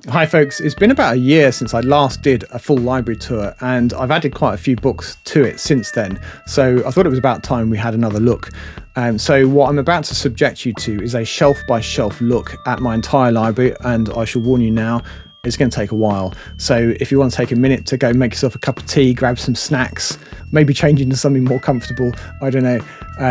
Hi folks, it's been about a year since I last did a full library tour and I've added quite a few books to it since then, so I thought it was about time we had another look. So what I'm about to subject you to is a shelf by shelf look at my entire library, and I shall warn you now, it's going to take a while. So if you want to take a minute to go make yourself a cup of tea, grab some snacks, maybe change into something more comfortable, I don't know,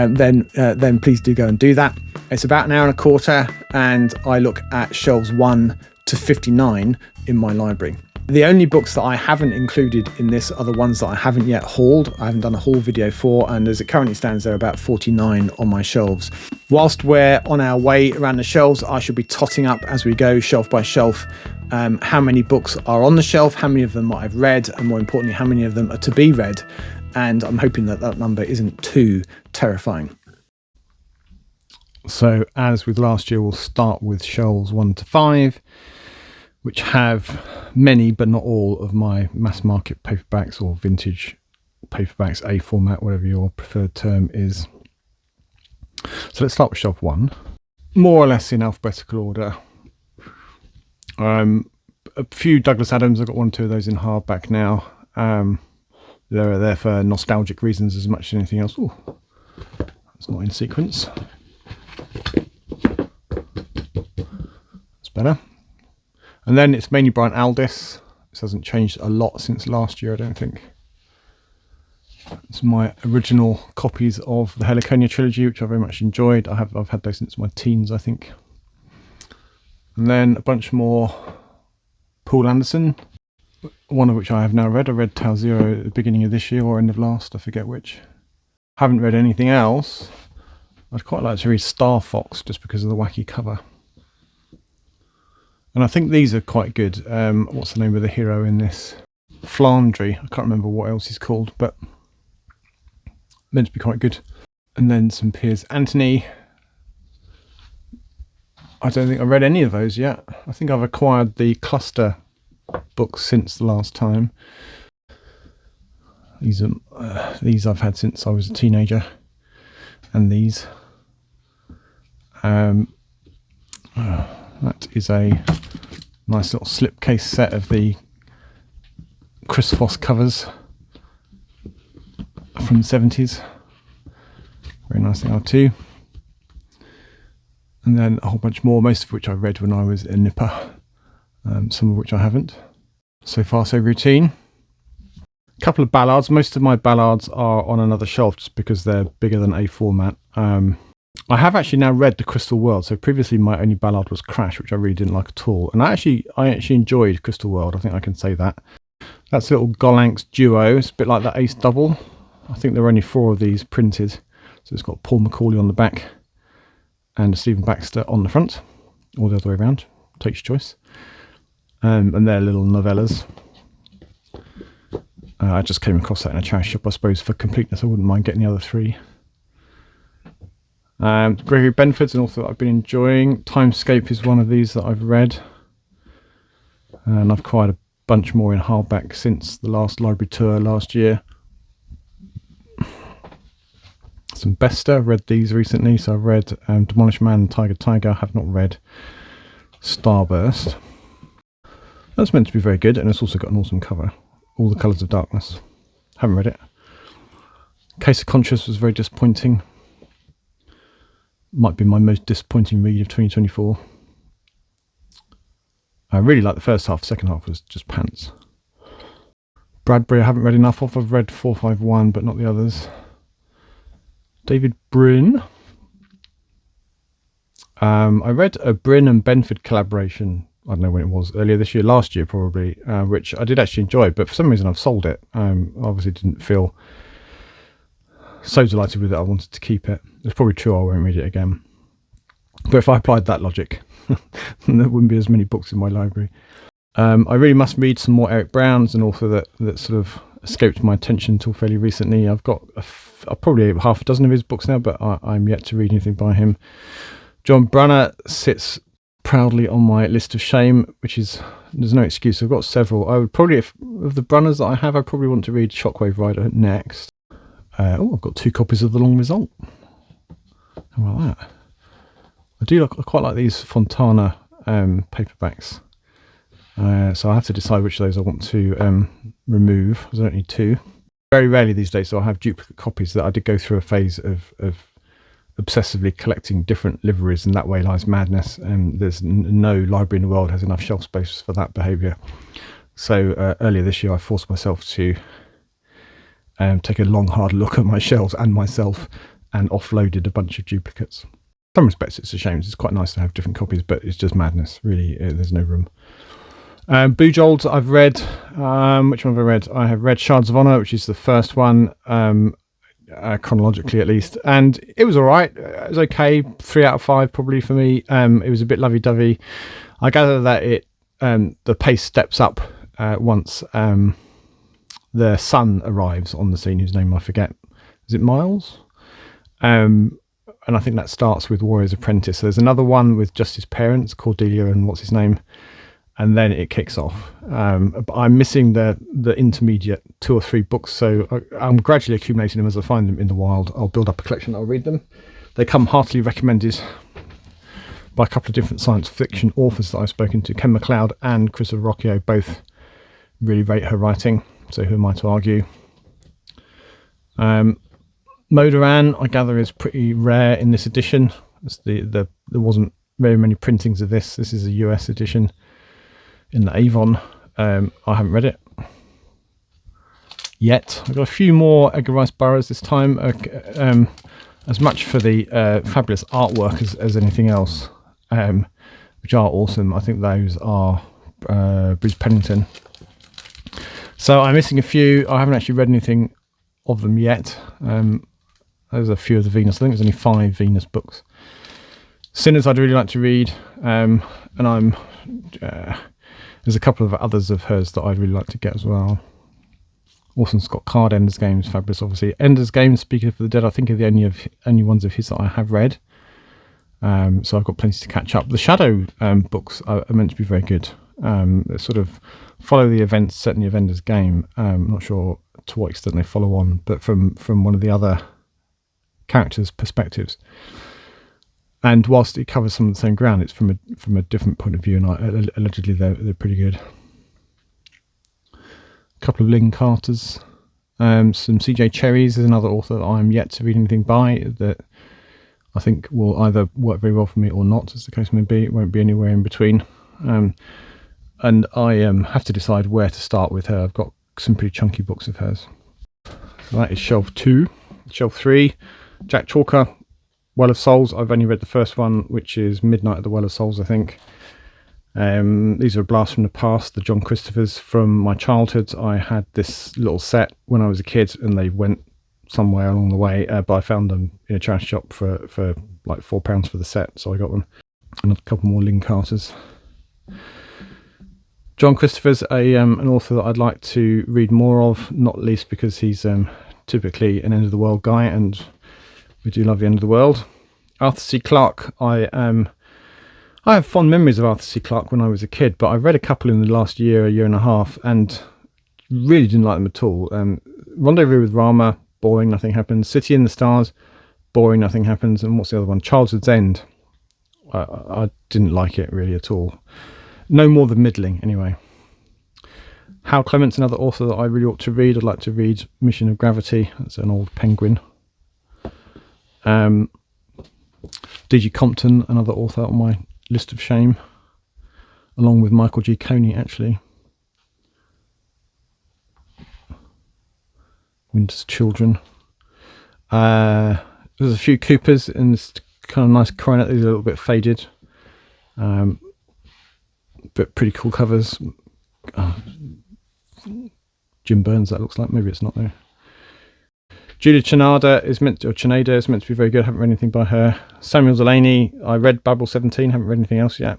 then please do go and do that. It's about an hour and a quarter and I look at shelves 1 to 59 in my library. The only books that I haven't included in this are the ones that I haven't yet hauled. I haven't done a haul video for, and as it currently stands, there are about 49 on my shelves. Whilst we're on our way around the shelves, I shall be totting up as we go shelf by shelf how many books are on the shelf, how many of them I've read, and more importantly, how many of them are to be read. And I'm hoping that that number isn't too terrifying. So as with last year, we'll start with shelves 1 to 5, which have many but not all of my mass market paperbacks or vintage paperbacks, A format, whatever your preferred term is. So let's start with shelf 1, more or less in alphabetical order. A few Douglas Adams, I've got 1 or 2 of those in hardback now. They're there for nostalgic reasons as much as anything else. Ooh, that's not in sequence. That's better. And then it's mainly Brian Aldiss. This hasn't changed a lot since last year, I don't think. It's my original copies of the Heliconia trilogy, which I very much enjoyed. I've had those since my teens, I think. And then a bunch more Paul Anderson, one of which I have now read. I read Tau Zero at the beginning of this year or end of last, I forget which. Haven't read anything else. I'd quite like to read Star Fox just because of the wacky cover. And I think these are quite good. What's the name of the hero in this? Flandry. I can't remember what else he's called, but meant to be quite good. And then some Piers Anthony. I don't think I've read any of those yet. I think I've acquired the cluster books since the last time. These I've had since I was a teenager. And these. That is a nice little slipcase set of the Chris Foss covers from the 70s. Very nice thing, too. And then a whole bunch more, most of which I read when I was a nipper, some of which I haven't. So far, so routine. A couple of ballads. Most of my ballads are on another shelf just because they're bigger than A format. I have actually now read The Crystal World. So previously my only ballad was Crash, which I really didn't like at all. And I actually enjoyed Crystal World. I think I can say that. That's a little Gollancz duo. It's a bit like that Ace double. I think there are only 4 of these printed. So it's got Paul McCauley on the back and Stephen Baxter on the front. Or the other way around. Takes your choice. And they're little novellas. I just came across that in a charity shop, I suppose, for completeness. I wouldn't mind getting the other 3. Gregory Benford's an author that I've been enjoying. Timescape is one of these that I've read. And I've acquired a bunch more in hardback since the last library tour last year. Some Bester, I've read these recently. So I've read Demolish Man and Tiger Tiger. I have not read Starburst. That's meant to be very good, and it's also got an awesome cover. All the Colours of Darkness. Haven't read it. Case of Conscience was very disappointing. Might be my most disappointing read of 2024. I really liked the first half. The second half was just pants. Bradbury I haven't read enough of. I've read 451 but not the others. David Brin. I read a Brin and Benford collaboration, I don't know when it was, earlier this year, last year probably, which I did actually enjoy, but for some reason I've sold it. Obviously didn't feel so delighted with it, I wanted to keep it. It's probably true I won't read it again. But if I applied that logic, there wouldn't be as many books in my library. I really must read some more Eric Brown's, an author that sort of escaped my attention until fairly recently. I've got probably half a dozen of his books now, but I'm yet to read anything by him. John Brunner sits proudly on my list of shame, which is, there's no excuse. I've got several. I would probably, of the Brunners that I have, I probably want to read Shockwave Rider next. I've got 2 copies of The Long Result. How about that? I quite like these Fontana paperbacks. So I have to decide which of those I want to remove, because I don't need two. Very rarely these days do I have duplicate copies. That I did go through a phase of obsessively collecting different liveries, and that way lies madness. And there's no library in the world has enough shelf space for that behaviour. So earlier this year I forced myself to take a long hard look at my shelves and myself, and offloaded a bunch of duplicates. In some respects it's a shame. It's quite nice to have different copies, but it's just madness, really. There's no room. Bujold I've read. Which one have I read? I have read Shards of Honor, which is the first one, chronologically at least, and it was all right. It was okay. 3 out of 5 probably for me. It was a bit lovey-dovey. I gather that it the pace steps up once the son arrives on the scene, whose name I forget. Is it Miles? And I think that starts with Warrior's Apprentice. So there's another one with just his parents, Cordelia and what's his name, and then it kicks off. I'm missing the intermediate 2 or 3 books, so I'm gradually accumulating them as I find them in the wild. I'll build up a collection, I'll read them. They come heartily recommended by a couple of different science fiction authors that I've spoken to. Ken MacLeod and Chris Verrocchio both really rate her writing, so who am I to argue? Modoran, I gather, is pretty rare in this edition. There wasn't very many printings of this. This is a US edition in the Avon. I haven't read it yet. I've got a few more Edgar Rice Burroughs this time, as much for the fabulous artwork as anything else, which are awesome. I think those are Bruce Pennington. So I'm missing a few. I haven't actually read anything of them yet. There's a few of the Venus. I think there's only 5 Venus books. Sinners I'd really like to read, and I'm there's a couple of others of hers that I'd really like to get as well. Orson Scott Card, Ender's Game is fabulous, obviously. Ender's Game, Speaking for the Dead, I think are the only ones of his that I have read. So I've got plenty to catch up. The Shadow books are meant to be very good. They sort of follow the events set in the Ender's Game. I'm not sure to what extent they follow on, but from one of the other characters' perspectives. And whilst it covers some of the same ground, it's from a different point of view, and allegedly they're pretty good. A couple of Lynn Carters, some CJ Cherry's is another author that I'm yet to read anything by, that I think will either work very well for me or not, as the case may be. It won't be anywhere in between. And I have to decide where to start with her. I've got some pretty chunky books of hers. So that is shelf 2. Shelf 3, Jack Chalker, Well of Souls. I've only read the first one, which is Midnight at the Well of Souls, I think. These are a blast from the past, the John Christophers from my childhood. I had this little set when I was a kid, and they went somewhere along the way, but I found them in a charity shop for like £4 for the set, so I got them. And a couple more Lynn Carters. John Christopher's an author that I'd like to read more of, not least because he's typically an end of the world guy, and we do love the end of the world. Arthur C. Clarke, I have fond memories of Arthur C. Clarke when I was a kid, but I've read a couple in the last year and a half, and really didn't like them at all. Rendezvous with Rama, boring, nothing happens. City in the Stars, boring, nothing happens. And what's the other one? Childhood's End. I didn't like it really at all. No more than middling, anyway. Hal Clement's another author that I really ought to read. I'd like to read Mission of Gravity. That's an old Penguin. D.G. Compton, another author on my list of shame, along with Michael G. Coney, actually. Winter's Children. There's a few Coopers in this kind of nice coronet. These are a little bit faded, but pretty cool covers. Jim Burns, that looks like. Maybe it's not though. Julia Chenada is meant to be very good. I haven't read anything by her. Samuel Delaney, I read Babel 17, haven't read anything else yet.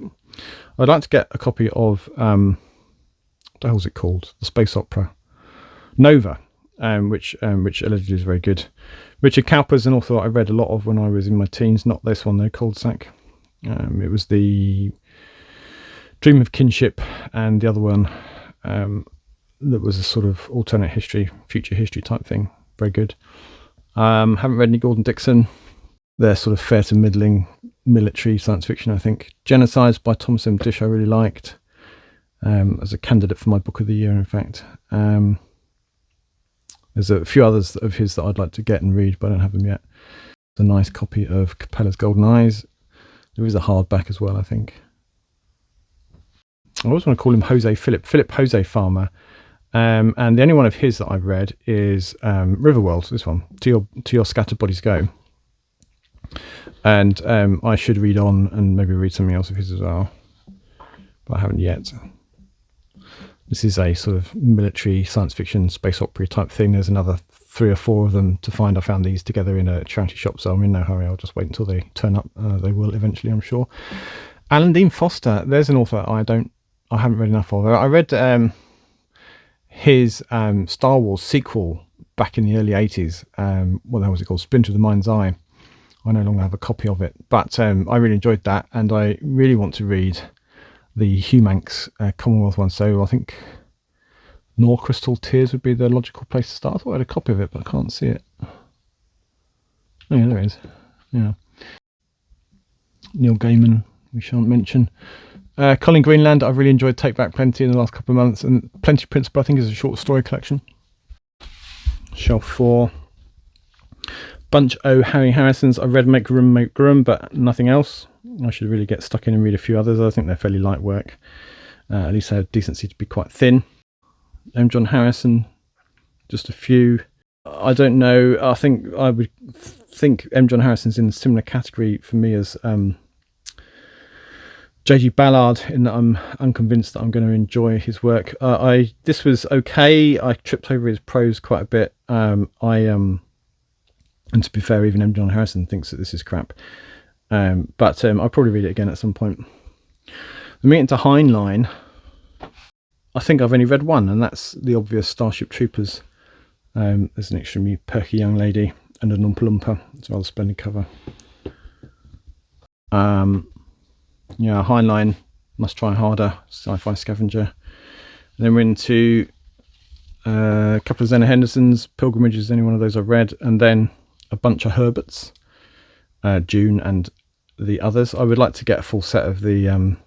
I'd like to get a copy of what the hell's it called? The space opera Nova, which allegedly is very good. Richard Cowper's an author I read a lot of when I was in my teens. Not this one though, Cul-de-sac. It was the Dream of Kinship, and the other one that was a sort of alternate history, future history type thing. Very good. Haven't read any Gordon Dixon. They're sort of fair to middling military science fiction, I think. Genocides by Thomas M. Dish I really liked. as a candidate for my book of the year, in fact. There's a few others of his that I'd like to get and read, but I don't have them yet. It's a nice copy of Capella's Golden Eyes. There is a hardback as well, I think. I always want to call him Philip Jose Farmer. And the only one of his that I've read is Riverworld, this one, To Your Scattered Bodies Go. And I should read on and maybe read something else of his as well, but I haven't yet. This is a sort of military science fiction space opera type thing. There's another 3 or 4 of them to find. I found these together in a charity shop, so I'm in no hurry. I'll just wait until they turn up. They will eventually, I'm sure. Alan Dean Foster, there's an author I haven't read enough of. I read his Star Wars sequel back in the early 80s. What the hell was it called? Splinter of the Mind's Eye. I no longer have a copy of it, but I really enjoyed that, and I really want to read the Humanx Commonwealth one. So I think Nor Crystal Tears would be the logical place to start. I thought I had a copy of it, but I can't see it. Oh yeah, there it is. Yeah. Neil Gaiman, we shan't mention. Colin Greenland, I've really enjoyed Take Back Plenty in the last couple of months, and Plenty Principle, I think, is a short story collection. Shelf 4. Bunch O Harry Harrison's. I've read Make Room, but nothing else. I should really get stuck in and read a few others. I think they're fairly light work. At least they have decency to be quite thin. M. John Harrison, just a few. I don't know. I think I would think M. John Harrison's in a similar category for me as J.G. Ballard, in that I'm unconvinced that I'm going to enjoy his work. This was okay. I tripped over his prose quite a bit. And to be fair, even M. John Harrison thinks that this is crap. But I'll probably read it again at some point. The Meeting to Heinlein, I think I've only read one, and that's the obvious Starship Troopers. There's an extremely perky young lady and an Oompa Loompa. It's a rather splendid cover. Yeah, Heinlein, Must Try Harder, SciFiScavenger. And then we're into a couple of Zena Henderson's, Pilgrimages, any one of those I've read, and then a bunch of Herberts, June and the others. I would like to get a full set of the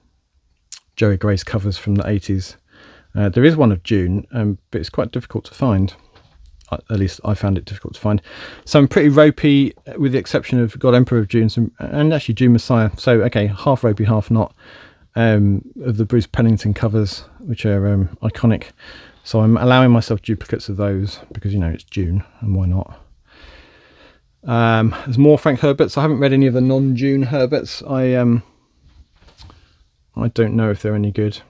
Joey Grace covers from the 80s. There is one of June, but it's quite difficult to find. At least I found it difficult to find. Some pretty ropey, with the exception of God Emperor of June, and actually June Messiah. So, okay, half ropey, half not, of the Bruce Pennington covers, which are iconic. So I'm allowing myself duplicates of those because, you know, it's June, and why not? There's more Frank Herberts. I haven't read any of the non-June Herberts. I don't know if they're any good.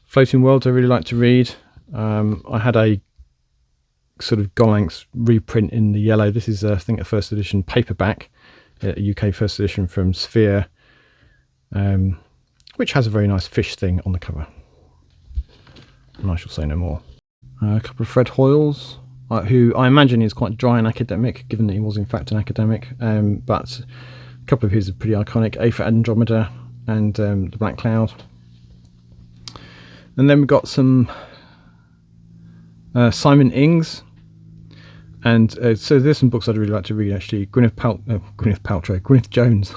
Floating Worlds I really like to read. I had a sort of Gollancz reprint in the yellow. This is I think a first edition paperback, a UK first edition from Sphere, which has a very nice fish thing on the cover, and I shall say no more. A couple of Fred Hoyles, who I imagine is quite dry and academic, given that he was in fact an academic, but a couple of his are pretty iconic. A for Andromeda and The Black Cloud. And then we've got some Simon Ings, and so there's some books I'd really like to read actually. Gwyneth Jones,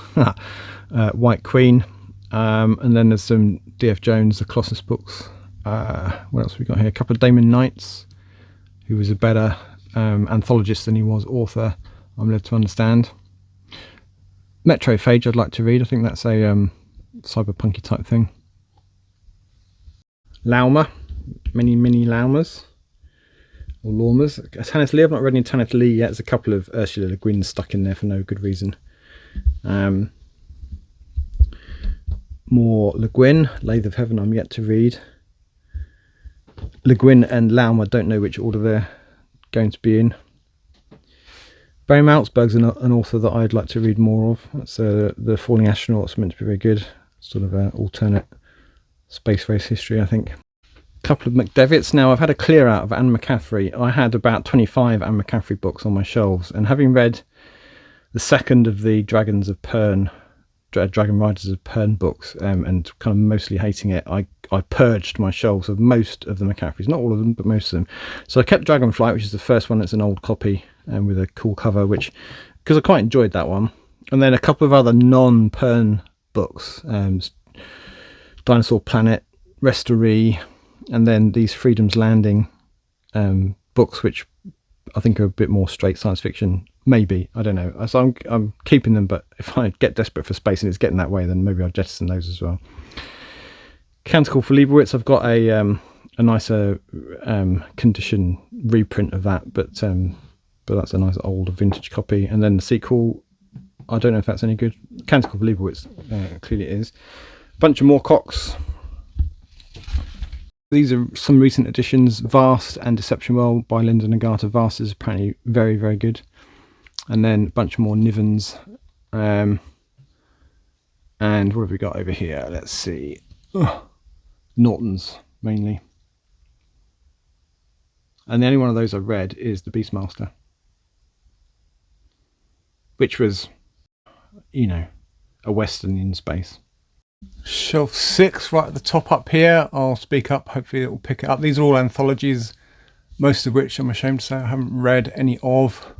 White Queen, and then there's some D.F. Jones, the Colossus books. What else have we got here? A couple of Damon Knights, who was a better anthologist than he was author, I'm led to understand. Metrophage I'd like to read. I think that's a cyberpunky type thing. Lauma, many Laumas, or Laumas. Tanith Lee, I've not read any Tanith Lee yet. There's a couple of Ursula Le Guin stuck in there for no good reason. More Le Guin, Lathe of Heaven I'm yet to read. Le Guin and Lauma, don't know which order they're going to be in. Barry Maltzberg's an author that I'd like to read more of. That's The Falling Astronauts, meant to be very good. Sort of an alternate space race history, I think. A couple of McDevitts. Now, I've had a clear out of Anne McCaffrey. I had about 25 Anne McCaffrey books on my shelves, and having read the second of the Dragon Riders of Pern books, and kind of mostly hating it, I purged my shelves of most of the McCaffreys, not all of them, but most of them. So I kept Dragonflight, which is the first one that's an old copy, with a cool cover, because I quite enjoyed that one. And then a couple of other non-Pern books, Dinosaur Planet, Restory, and then these Freedom's Landing books, which I think are a bit more straight science fiction. Maybe, I don't know. So I'm keeping them, but if I get desperate for space and it's getting that way, then maybe I'll jettison those as well. Canticle for Leibowitz, I've got a nicer condition reprint of that, but that's a nice old vintage copy. And then the sequel, I don't know if that's any good. Canticle for Leibowitz, clearly it is. Bunch of Moorcocks. These are some recent editions. Vast and Deception World by Linda Nagata. Vast is apparently very, very good. And then a bunch more Nivens. And what have we got over here? Let's see. Nortons, mainly. And the only one of those I've read is The Beastmaster, which was, you know, a Western in space. Shelf 6, right at the top up here. I'll speak up, hopefully it will pick it up. These are all anthologies, most of which I'm ashamed to say I haven't read any of.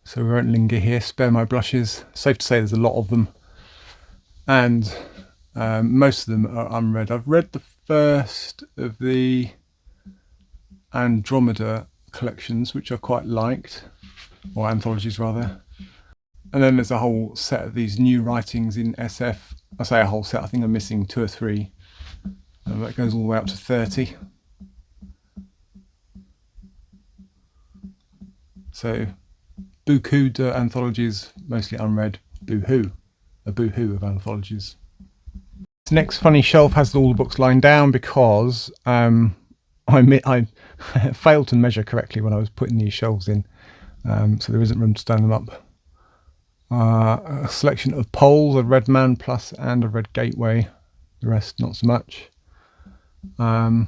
So we won't linger here, spare my blushes. Safe to say there's a lot of them. And most of them are unread. I've read the first of the Andromeda collections, which I quite liked, or anthologies rather. And then there's a whole set of these new writings in SF. I say a whole set, I think I'm missing 2 or 3. That goes all the way up to 30. So, beaucoup de anthologies, mostly unread. Boo-hoo. A boo-hoo of anthologies. This next funny shelf has all the books lying down because I failed to measure correctly when I was putting these shelves in. So there isn't room to stand them up. A selection of poles, a Red Man Plus and a Red Gateway. The rest not so much. A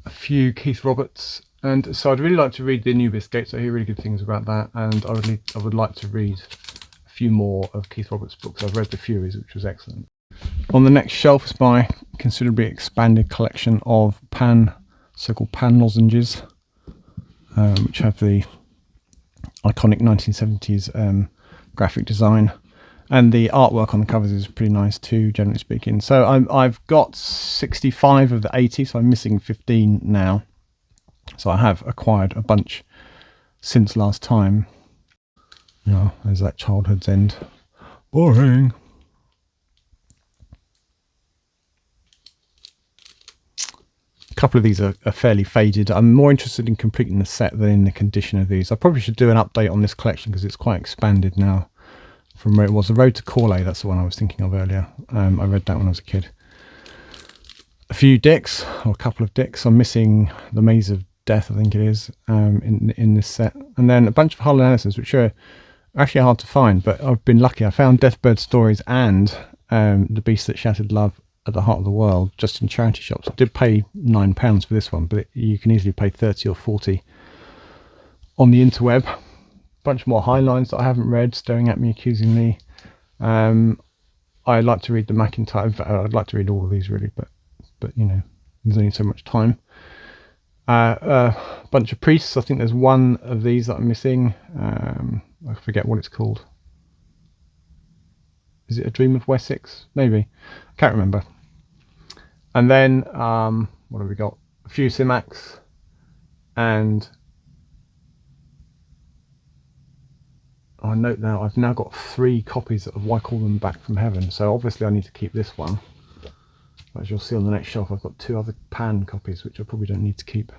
few Keith Roberts, and so I'd really like to read the Anubis Gates. I hear really good things about that, and I would like to read a few more of Keith Roberts' books. I've read The Furies, which was excellent. On the next shelf is my considerably expanded collection of so-called pan lozenges, which have the iconic 1970s graphic design, and the artwork on the covers is pretty nice too, generally speaking. So I've got 65 of the 80, so I'm missing 15 now. So I have acquired a bunch since last time. You know, there's that Childhood's End. Boring. A couple of these are fairly faded. I'm more interested in completing the set than in the condition of these. I probably should do an update on this collection because it's quite expanded now from where it was. The Road to Corley, that's the one I was thinking of earlier. I read that when I was a kid. A few Dicks, or a couple of Dicks. I'm missing The Maze of Death, I think it is, in this set. And then a bunch of Harlan Ellisons, which are actually hard to find, but I've been lucky. I found Deathbird Stories and The Beast That Shattered Love at the Heart of the World just in charity shops. I did pay £9 for this one, but you can easily pay 30 or 40 on the interweb. A bunch more Highlines that I haven't read, staring at me accusingly. I'd like to read the McIntyre. I'd like to read all of these really, but you know, there's only so much time. A bunch of Priests. I think there's one of these that I'm missing. I forget what it's called. Is it A Dream of Wessex? Maybe. Can't remember. And then, what have we got? A few Simacs. And I note now, I've now got 3 copies of Why Call Them Back from Heaven. So obviously I need to keep this one. As you'll see on the next shelf, I've got 2 other Pan copies, which I probably don't need to keep.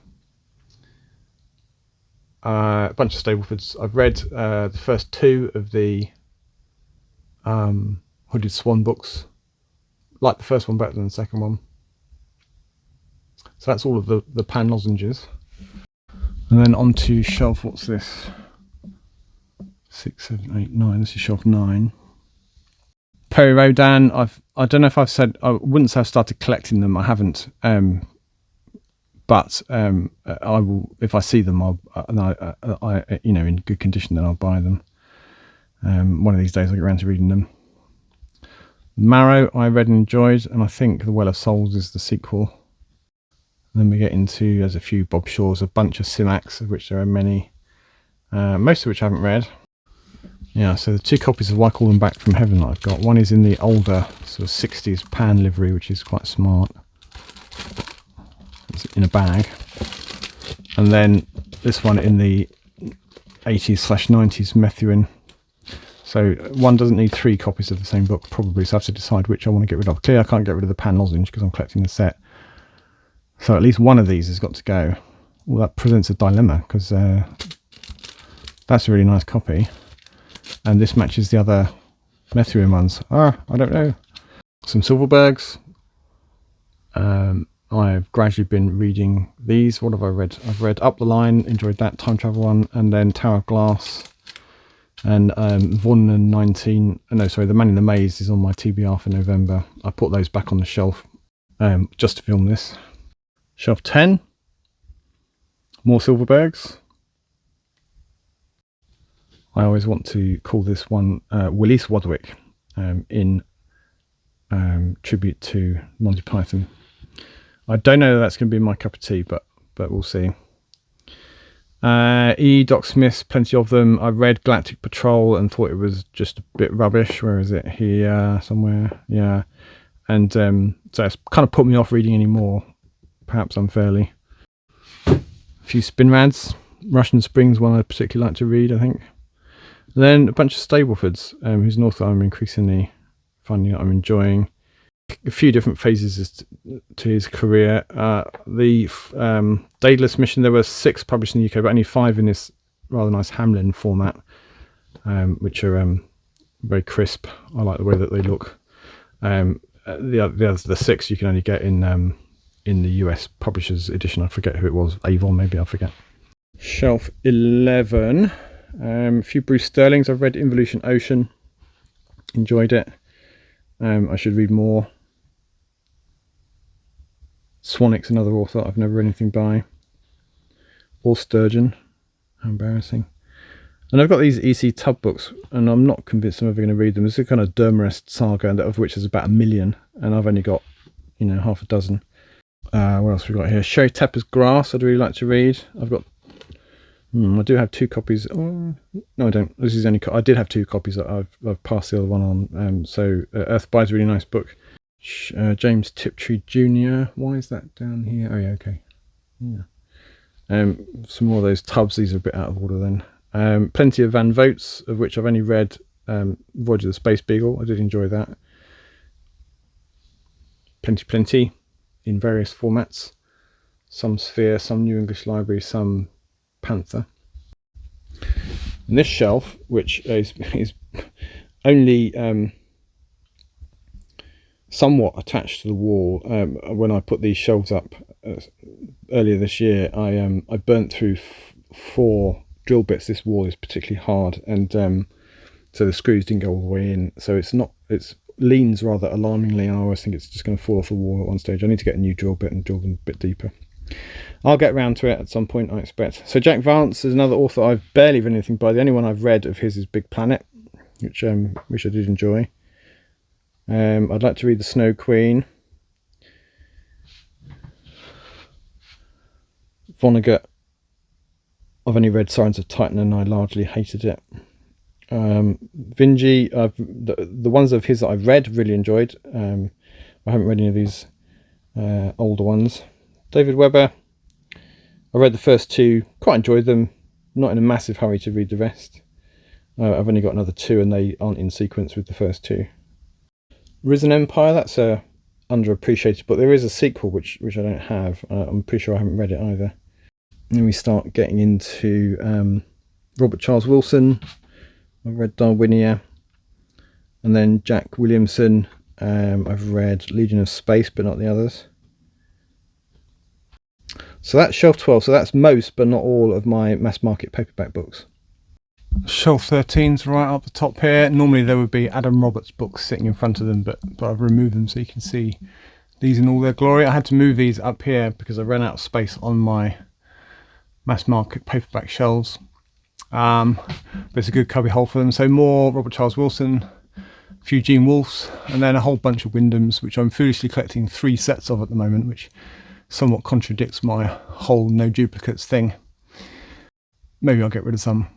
A bunch of Staplefords. I've read the first 2 of the Hooded Swan books. Like the first one better than the second one. So that's all of the Pan lozenges. And then on to shelf, what's this? 6, 7, 8, 9. This is shelf 9. Perry Rodan. I don't know if I've said, I wouldn't say I've started collecting them. I haven't. But I will, if I see them, I you know, in good condition, then I'll buy them. One of these days I'll get around to reading them. Marrow I read and enjoyed, and I think The Well of Souls is the sequel. And then we get into, there's a few Bob Shaws, a bunch of Simacs, of which there are many, most of which I haven't read. Yeah, so the 2 copies of Why Call Them Back from Heaven that I've got. One is in the older sort of 60s pan livery, which is quite smart. It's in a bag. And then this one in the 80s/90s Methuen. So one doesn't need 3 copies of the same book, probably, so I have to decide which I want to get rid of. Clearly I can't get rid of the pan lozenge because I'm collecting the set. So at least one of these has got to go. Well, that presents a dilemma because that's a really nice copy. And this matches the other Methuen ones. I don't know. Some Silverbergs. I've gradually been reading these. What have I read? I've read Up the Line, enjoyed that time travel one, and then Tower of Glass. And Vonnen 19. No, sorry, The Man in the Maze is on my TBR for November. I put those back on the shelf just to film this. Shelf 10. More Silverbergs. I always want to call this one Willis Wadwick in tribute to Monty Python. I don't know if that's going to be my cup of tea, but we'll see. E. Doc Smith's, plenty of them. I read Galactic Patrol and thought it was just a bit rubbish. Where is it? Here somewhere. Yeah. And so it's kind of put me off reading any more, perhaps unfairly. A few Spinrads. Russian Springs, one I particularly like to read, I think. Then a bunch of Staplefords, whose an author I'm increasingly finding that I'm enjoying. A few different phases to his career. The Daedalus Mission, there were 6 published in the UK, but only 5 in this rather nice Hamlin format, which are very crisp. I like the way that they look. The 6 you can only get in the US publishers edition. I forget who it was. Avon, maybe, I forget. Shelf 11. A few Bruce Sterlings. I've read Involution Ocean. Enjoyed it. I should read more. Swanwick's another author I've never read anything by. Or Sturgeon. How embarrassing. And I've got these E.C. Tubb books, and I'm not convinced I'm ever going to read them. It's a kind of Dermarest saga, of which there's about 1 million, and I've only got, half a dozen. What else have we got here? Sherry Tepper's Grass, I'd really like to read. I've got... I do have 2 copies. Oh, no, I don't. This is only. I did have 2 copies that I've passed the other one on. So Earthby is a really nice book. James Tiptree Jr. Why is that down here? Oh yeah, okay. Yeah. Some more of those Tubbs. These are a bit out of order then. Plenty of Van Voigt's, of which I've only read Voyage of the Space Beagle. I did enjoy that. Plenty in various formats. Some Sphere, some New English Library, some Panther. And this shelf, which is only somewhat attached to the wall, when I put these shelves up earlier this year, I burnt through 4 drill bits. This wall is particularly hard, and so the screws didn't go all the way in. So it leans rather alarmingly, and I always think it's just going to fall off the wall at one stage. I need to get a new drill bit and drill them a bit deeper. I'll get round to it at some point, I expect. So Jack Vance is another author I've barely read anything by. The only one I've read of his is Big Planet, which I did enjoy. I'd like to read The Snow Queen. Vonnegut, I've only read Sirens of Titan and I largely hated it. Vinci, the ones of his that I've read, really enjoyed. I haven't read any of these older ones. David Webber, I read the first 2, quite enjoyed them, not in a massive hurry to read the rest. I've only got another 2 and they aren't in sequence with the first 2. Risen Empire, that's a underappreciated book. There is a sequel which I don't have. I'm pretty sure I haven't read it either. And then we start getting into Robert Charles Wilson. I've read Darwinia. And then Jack Williamson. I've read Legion of Space, but not the others. So that's shelf 12. So that's most, but not all, of my mass market paperback books. Shelf 13's right up the top here. Normally there would be Adam Roberts books sitting in front of them, but I've removed them so you can see these in all their glory. I had to move these up here because I ran out of space on my mass market paperback shelves. But it's a good cubby hole for them. So more Robert Charles Wilson, a few Gene Wolfes, and then a whole bunch of Wyndhams, which I'm foolishly collecting 3 sets of at the moment, which somewhat contradicts my whole no duplicates thing. Maybe I'll get rid of some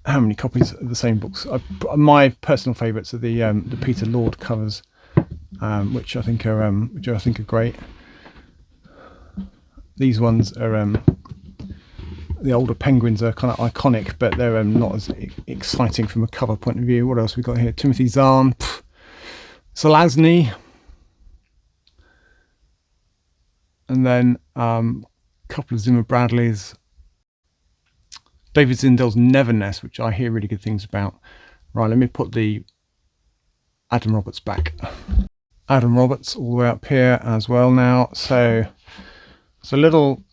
how many copies of the same books. My personal favourites are the Peter Lord covers, which I think are great. These ones are the older penguins are kind of iconic, but they're not as exciting from a cover point of view. What else we got here? Timothy Zahn, Zelazny, and then a couple of Zimmer Bradleys. David Zindel's Neverness, which I hear really good things about. Right, let me put the Adam Roberts back. Adam Roberts all the way up here as well now. So it's a little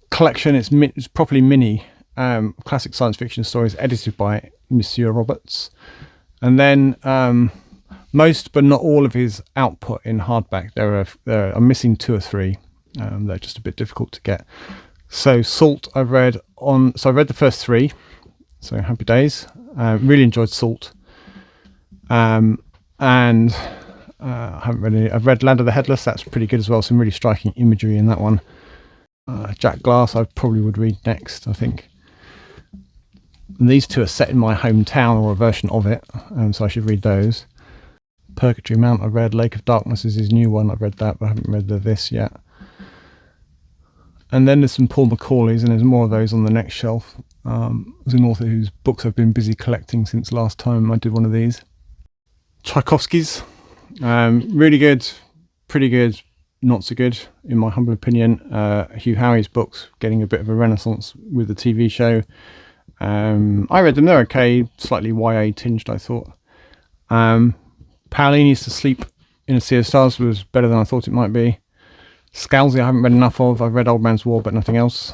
collection. It's properly mini classic science fiction stories edited by Monsieur Roberts. And then most but not all of his output in hardback. I'm missing 2 or 3. They're just a bit difficult to get. So Salt I've read so I read the first 3, so happy days. Really enjoyed Salt. And I haven't read any. I've read Land of the Headless, that's pretty good as well, some really striking imagery in that one. Jack Glass I probably would read next, I think. And these 2 are set in my hometown, or a version of it, so I should read those. Purgatory Mount I've read, Lake of Darkness is his new one, I've read that, but I haven't read this yet. And then there's some Paul Macaulay's, and there's more of those on the next shelf. There's an author whose books I've been busy collecting since last time I did one of these. Tchaikovsky's, really good, pretty good, not so good in my humble opinion. Hugh Howey's books getting a bit of a renaissance with the TV show. I read them, they're okay, slightly YA tinged I thought. Paolini's To Sleep in a Sea of Stars was better than I thought it might be. Scalzi I haven't read enough of. I've read Old Man's War but nothing else.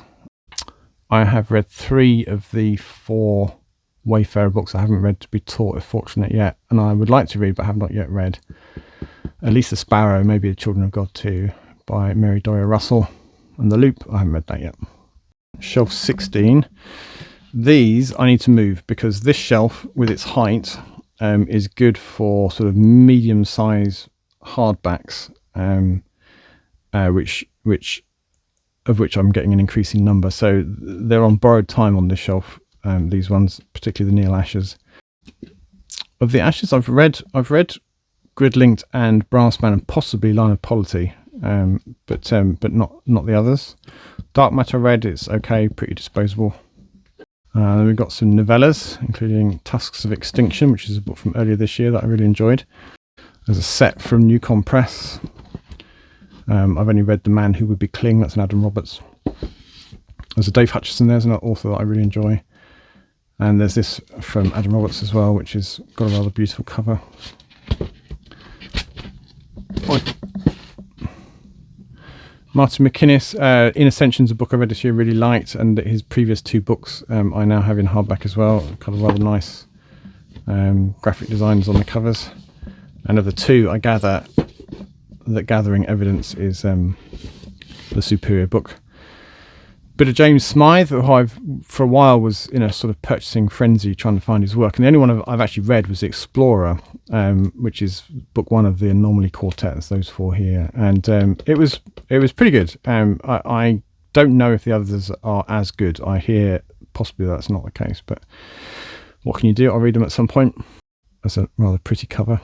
I have read 3 of the 4 Wayfarer books I haven't read To Be Taught If Fortunate yet, and I would like to read but have not yet read. At least The Sparrow, maybe The Children of God too, by Mary Doria Russell. And The Loop, I haven't read that yet. Shelf 16. These I need to move because this shelf with its height is good for sort of medium size hardbacks, of which I'm getting an increasing number. So they're on borrowed time on this shelf. These ones, particularly the Neil Ashers. Of the Ashers I've read Gridlinked and Brassman and possibly Line of Polity, but not the others. Dark Matter I read, it's okay, pretty disposable. Then we've got some novellas, including Tusks of Extinction, which is a book from earlier this year that I really enjoyed. There's a set from Newcom Press. I've only read The Man Who Would Be King, that's an Adam Roberts. There's a Dave Hutchison, there's an author that I really enjoy. And there's this from Adam Roberts as well, which has got a rather beautiful cover. Martin McInnes, In Ascension's a book I read this year, really liked, and his previous 2 books I now have in hardback as well. Kind of rather nice graphic designs on the covers. And of the 2, I gather that Gathering Evidence is the superior book. Bit of James Smythe, who I've for a while was in a sort of purchasing frenzy trying to find his work, and the only one I've actually read was The Explorer, which is book 1 of the Anomaly Quartet, those 4 here, and it was pretty good. I don't know if the others are as good. I hear possibly that's not the case, but what can you do? I'll read them at some point. That's a rather pretty cover.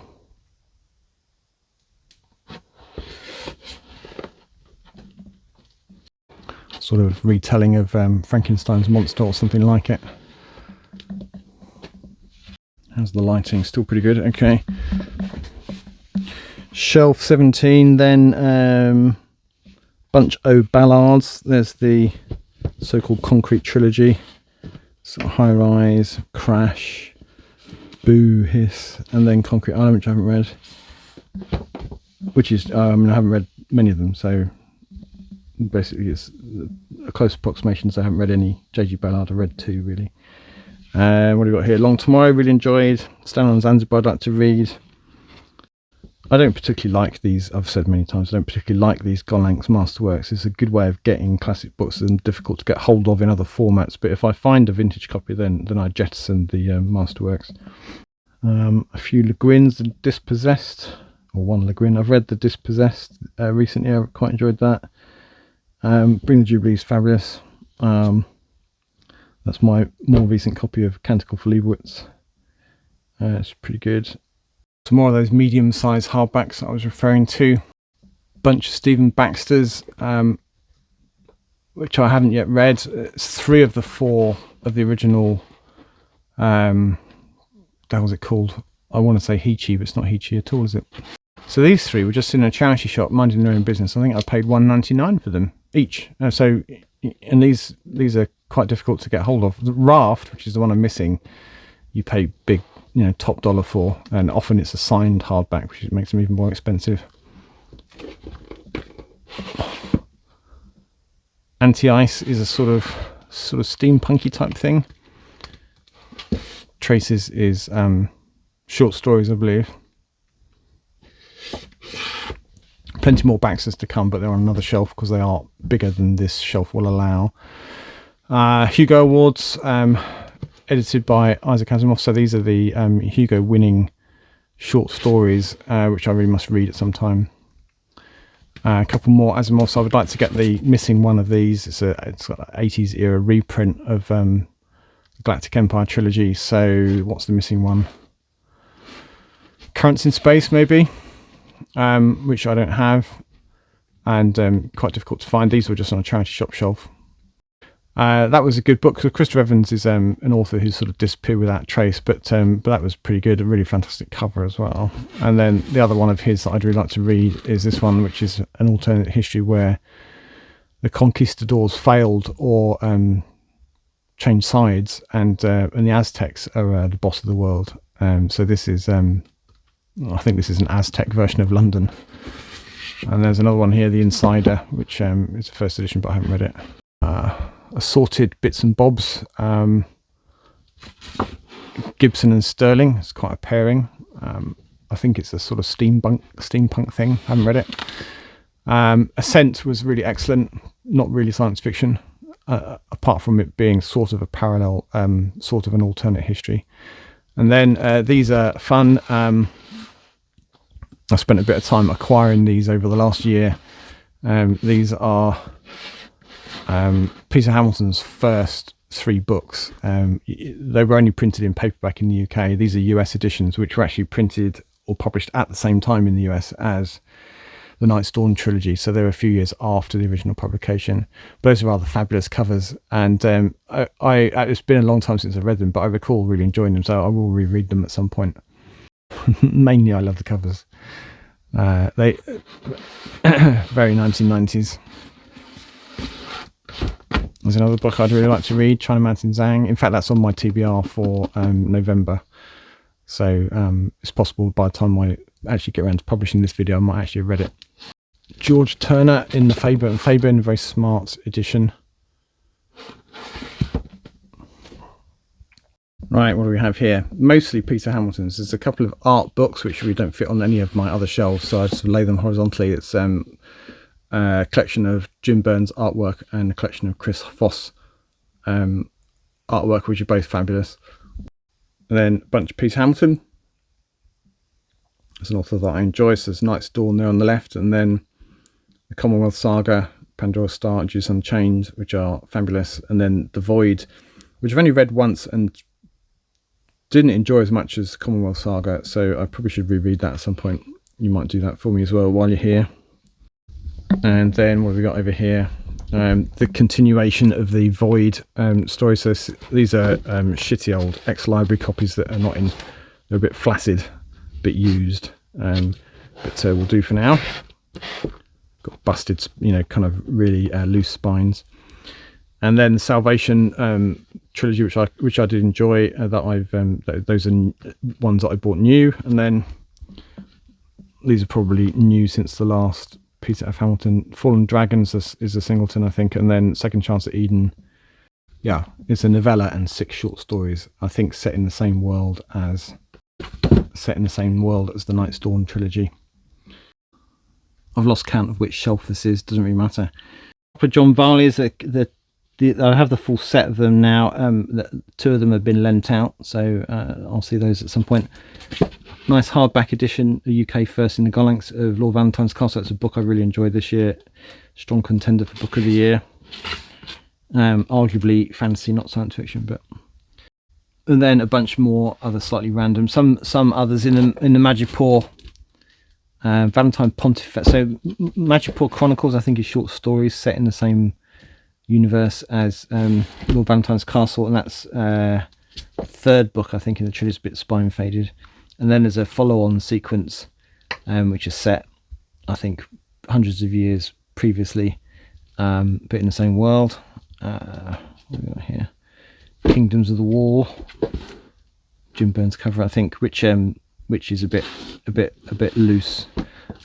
Sort of retelling of Frankenstein's monster or something like it. How's the lighting? Still pretty good. Okay. Shelf 17 then. Bunch O' Ballads. There's the so-called Concrete Trilogy. So High Rise, Crash, Boo, Hiss, and then Concrete Island, which I haven't read. Which is, I haven't read many of them, so basically it's a close approximation, so I haven't read any J.G. Ballard. I've read 2 really. What have we got here? Long Tomorrow, really enjoyed. Stand on Zanzibar, I'd like to read. I don't particularly like these, I've said many times, I don't particularly like these Gollancz Masterworks. It's a good way of getting classic books and difficult to get hold of in other formats, but if I find a vintage copy then I jettison the Masterworks. A few Le Guins, The Dispossessed, or 1 Le Guin. I've read The Dispossessed recently, I've quite enjoyed that. Bring the Jubilees, fabulous. The That's my more recent copy of Canticle for Leibowitz. It's pretty good. Some more of those medium-sized hardbacks I was referring to. Bunch of Stephen Baxter's, which I haven't yet read. It's 3 of the 4 of the original. What was it called? I want to say Heechee, but it's not Heechee at all, is it? So these 3 were just in a charity shop, minding their own business. I think I paid $1.99 for them each. And these are quite difficult to get hold of. The Raft, which is the one I'm missing, you pay big, top dollar for, and often it's a signed hardback, which makes them even more expensive. Anti-Ice is a sort of steampunky type thing. Traces is short stories, I believe. Plenty more Baxters to come, but they're on another shelf because they are bigger than this shelf will allow. Hugo Awards, edited by Isaac Asimov. So these are the Hugo winning short stories, which I really must read at some time. A couple more Asimov. So I would like to get the missing one of these. It's got an 80s era reprint of the Galactic Empire trilogy. So what's the missing one? Currents in Space, maybe, which I don't have, and quite difficult to find. These were just on a charity shop shelf. That was a good book. So Christopher Evans is an author who's sort of disappeared without trace, but that was pretty good. A really fantastic cover as well. And then the other one of his that I'd really like to read is this one, which is an alternate history where the conquistadors failed or changed sides, and the Aztecs are the boss of the world. So this is, I think this is an Aztec version of London. And there's another one here, The Insider, which is the first edition, but I haven't read it. Assorted bits and bobs. Gibson and Sterling. It's quite a pairing. I think it's a sort of steampunk thing. I haven't read it. Ascent was really excellent. Not really science fiction, apart from it being sort of a parallel, sort of an alternate history. And then these are fun. I spent a bit of time acquiring these over the last year. These are Peter Hamilton's first 3 books. They were only printed in paperback in the UK. These are US editions, which were actually printed or published at the same time in the US as the Night's Dawn trilogy. So they were a few years after the original publication. But those are rather fabulous covers. And it's been a long time since I've read them, but I recall really enjoying them. So I will reread them at some point. Mainly, I love the covers. They very 1990s. There's another book I'd really like to read, China Mountain Zhang. In fact, that's on my TBR for November. So it's possible by the time I actually get around to publishing this video, I might actually have read it. George Turner in the Faber and Faber, very smart edition. Right, what do we have here? Mostly Peter Hamilton's. There's a couple of art books which really don't fit on any of my other shelves, so I just lay them horizontally. It's a collection of Jim Burns artwork and a collection of Chris Foss artwork, which are both fabulous. And then a bunch of Peter Hamilton. There's an author that I enjoy, so there's Night's Dawn there on the left, and then the Commonwealth Saga, Pandora's Star, Juice Unchained, which are fabulous, and then The Void, which I've only read once and didn't enjoy as much as Commonwealth Saga, so I probably should reread that at some point. You might do that for me as well while you're here. And then what have we got over here? The continuation of the Void story. So these are shitty old ex-library copies that are not in. They're a bit flaccid, a bit used, but we'll do for now. Got busted, kind of really loose spines. And then the Salvation trilogy, which I did enjoy. Those are ones that I bought new, and then these are probably new since the last Peter F. Hamilton. Fallen Dragons is a singleton, I think, and then Second Chance at Eden. Yeah, it's a novella and 6 short stories. I think set in the same world as the Night's Dawn trilogy. I've lost count of which shelf this is. Doesn't really matter. For John Varley is I have the full set of them now. 2 of them have been lent out, so I'll see those at some point. Nice hardback edition, the UK first in the Gollancz of Lord Valentine's Castle. That's a book I really enjoyed this year. Strong contender for Book of the Year. Arguably fantasy, not science fiction, but. And then a bunch more other slightly random. Some others in the Madripoor Valentine Pontifex. So Madripoor Chronicles, I think, is short stories set in the same universe as Lord Valentine's Castle, and that's third book, I think, in the trilogy, a bit spine faded. And then there's a follow-on sequence, which is set, I think, hundreds of years previously, but in the same world. What have we got here? Kingdoms of the Wall, Jim Burns cover, I think, which is a bit loose.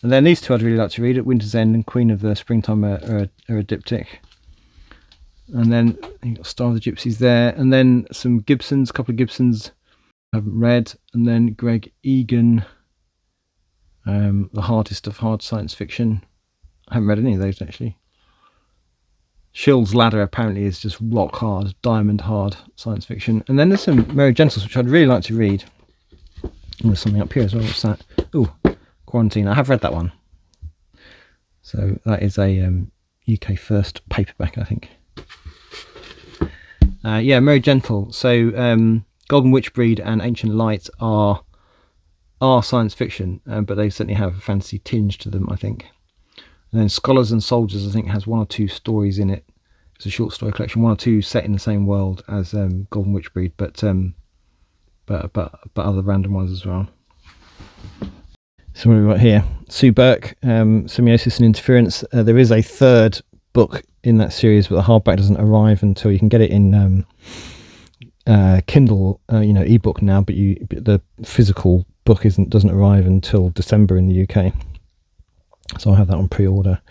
And then these two I'd really like to read: At Winter's End and Queen of the Springtime are a diptych. And then you've got Star of the Gypsies there, and then some Gibsons, a couple of Gibsons I haven't read, and then Greg Egan, The Hardest of Hard Science Fiction. I haven't read any of those actually. Shield's Ladder apparently is just rock hard, diamond hard science fiction. And then there's some Merry Gentles, which I'd really like to read. And there's something up here as well. What's that? Oh, Quarantine. I have read that one. So that is a UK first paperback, I think. Yeah, Merry Gentle. So Golden Witchbreed and Ancient Light are science fiction, but they certainly have a fantasy tinge to them, I think. And then Scholars and Soldiers, I think, has one or two stories in it. It's a short story collection, one or two set in the same world as Golden Witchbreed, but other random ones as well. So what have we got here? Sue Burke, Semiosis and Interference. There is a third book in that series, but the hardback doesn't arrive until you can get it in Kindle, ebook now, but the physical book doesn't arrive until December in the UK. So I'll have that on pre-order.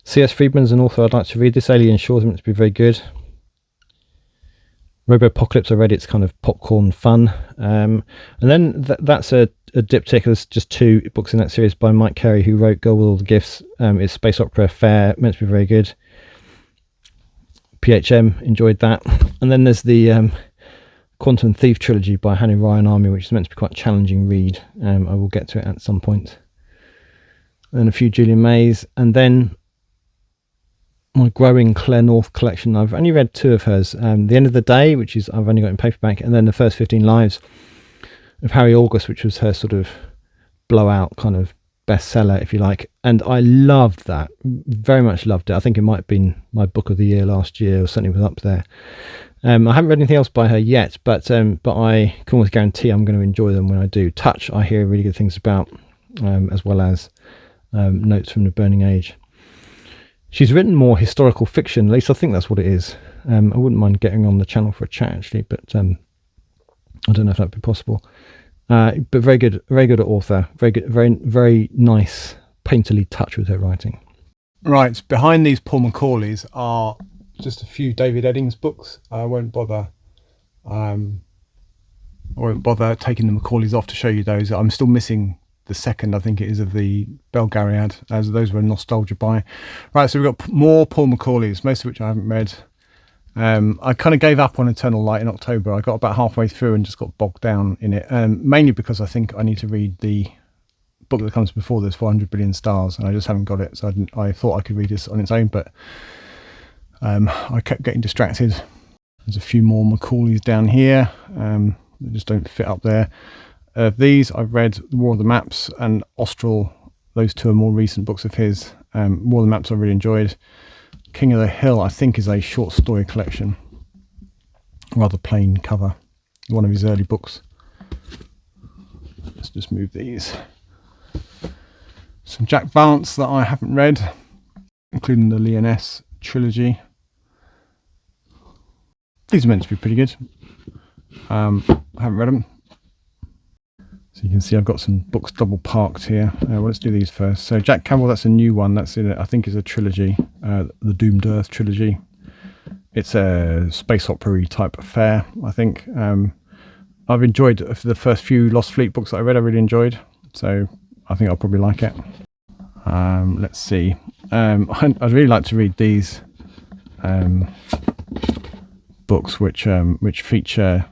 C.S. Friedman's an author I'd like to read. This Alien Shore is meant to be very good. Robo-Apocalypse, I read. It's kind of popcorn fun. And then that's a diptych. There's just two books in that series by Mike Carey, who wrote Go With All the Gifts. It's Space Opera Fair, meant to be very good. PHM, enjoyed that. And then there's the Quantum Thief trilogy by Hanny Ryan Army, which is meant to be quite a challenging read. I will get to it at some point. And a few Julian Mays, and then my growing Claire North collection. I've only read two of hers. The End of the Day, which is I've only got in paperback, and then The First 15 Lives of Harry August, which was her sort of blowout kind of bestseller, if you like. And I loved that, very much loved it. I think it might have been my book of the year last year, or certainly was up there. I haven't read anything else by her yet, but I can almost guarantee I'm going to enjoy them when I do. Touch, I hear really good things about, as well as Notes from the Burning Age. She's written more historical fiction, at least I think that's what it is. I wouldn't mind getting on the channel for a chat actually, but I don't know if that'd be possible. But very good author, very good, very nice, painterly touch with her writing. Right, behind these Paul Macaulay's are just a few David Eddings books. I won't bother taking the Macaulay's off to show you those. I'm still missing the second, I think it is, of the Belgariad, as those were nostalgia buy. Right, so we've got more Paul Macaulay's, most of which I haven't read. I kind of gave up on Eternal Light in October. I got about halfway through and just got bogged down in it, mainly because I think I need to read the book that comes before this, 400 Billion Stars, and I just haven't got it. So I thought I could read this on its own, but I kept getting distracted. There's a few more Macaulay's down here. They just don't fit up there. These I've read War of the Maps and Austral. Those two are more recent books of his. War of the Maps I really enjoyed. King of the Hill I think is a short story collection. Rather plain cover. One of his early books. Let's just move these. Some Jack Vance that I haven't read, including the Lyonesse trilogy. These are meant to be pretty good. I haven't read them. So you can see I've got some books double parked here. Well, let's do these first. So Jack Campbell, that's a new one. That's in it, I think, is a trilogy, the Doomed Earth trilogy. It's a space opera type affair, I think. I've enjoyed the first few Lost Fleet books that I read. I really enjoyed, so I think I'll probably like it. Let's see. I'd really like to read these books, which feature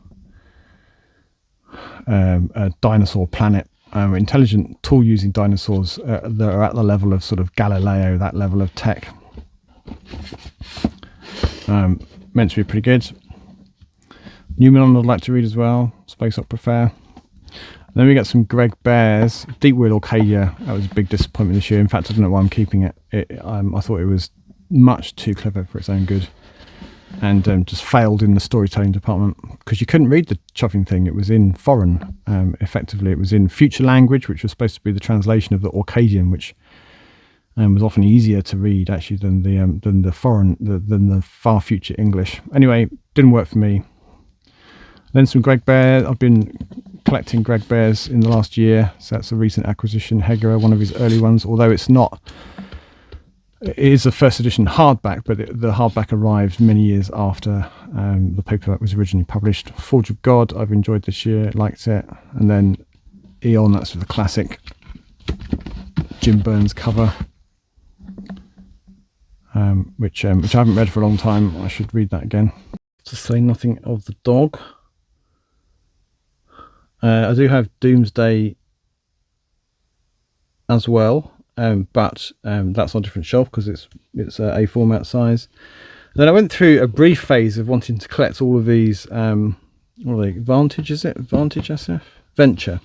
a dinosaur planet, intelligent tool using dinosaurs that are at the level of sort of Galileo, that level of tech. Meant to be pretty good. Newman I'd like to read as well. Space Opera Fair. Then we get some Greg Bear's Deep Wheel Orcadia. That was a big disappointment this year. In fact, I don't know why I'm keeping it. I thought it was much too clever for its own good, and just failed in the storytelling department because you couldn't read the chuffing thing. It was in foreign. Effectively, it was in future language, which was supposed to be the translation of the Orcadian, which was often easier to read actually than the far future English. Anyway, didn't work for me. Then some Greg Bear. I've been collecting Greg Bears in the last year, so that's a recent acquisition. Hegera, one of his early ones, although it's not. It is a first edition hardback, but the hardback arrived many years after the paperback was originally published. Forge of God, I've enjoyed this year, liked it. And then Eon, that's the classic Jim Burns cover, which I haven't read for a long time. I should read that again. To say nothing of the dog. I do have Doomsday as well, but that's on a different shelf because it's a format size. Then I went through a brief phase of wanting to collect all of these. What are they? Vantage, is it? Vantage SF? Venture.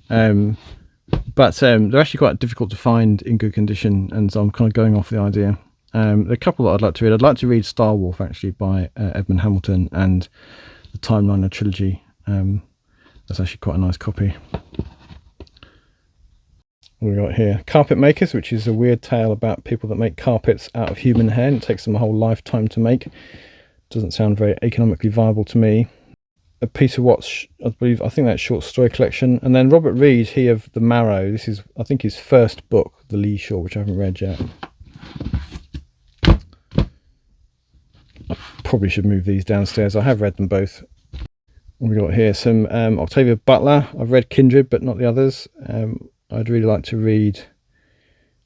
But they're actually quite difficult to find in good condition, and so I'm kind of going off the idea. There are a couple that I'd like to read. I'd like to read Star Wolf actually by Edmund Hamilton and the Timeliner trilogy. That's actually quite a nice copy. What we got here? Carpet Makers, which is a weird tale about people that make carpets out of human hair, and it takes them a whole lifetime to make. Doesn't sound very economically viable to me. A Peter Watts, I think that's short story collection. And then Robert Reed, he of The Marrow. This is, I think, his first book, The Lee Shore, which I haven't read yet. I probably should move these downstairs. I have read them both. What we got here? Some Octavia Butler. I've read Kindred, but not the others. I'd really like to read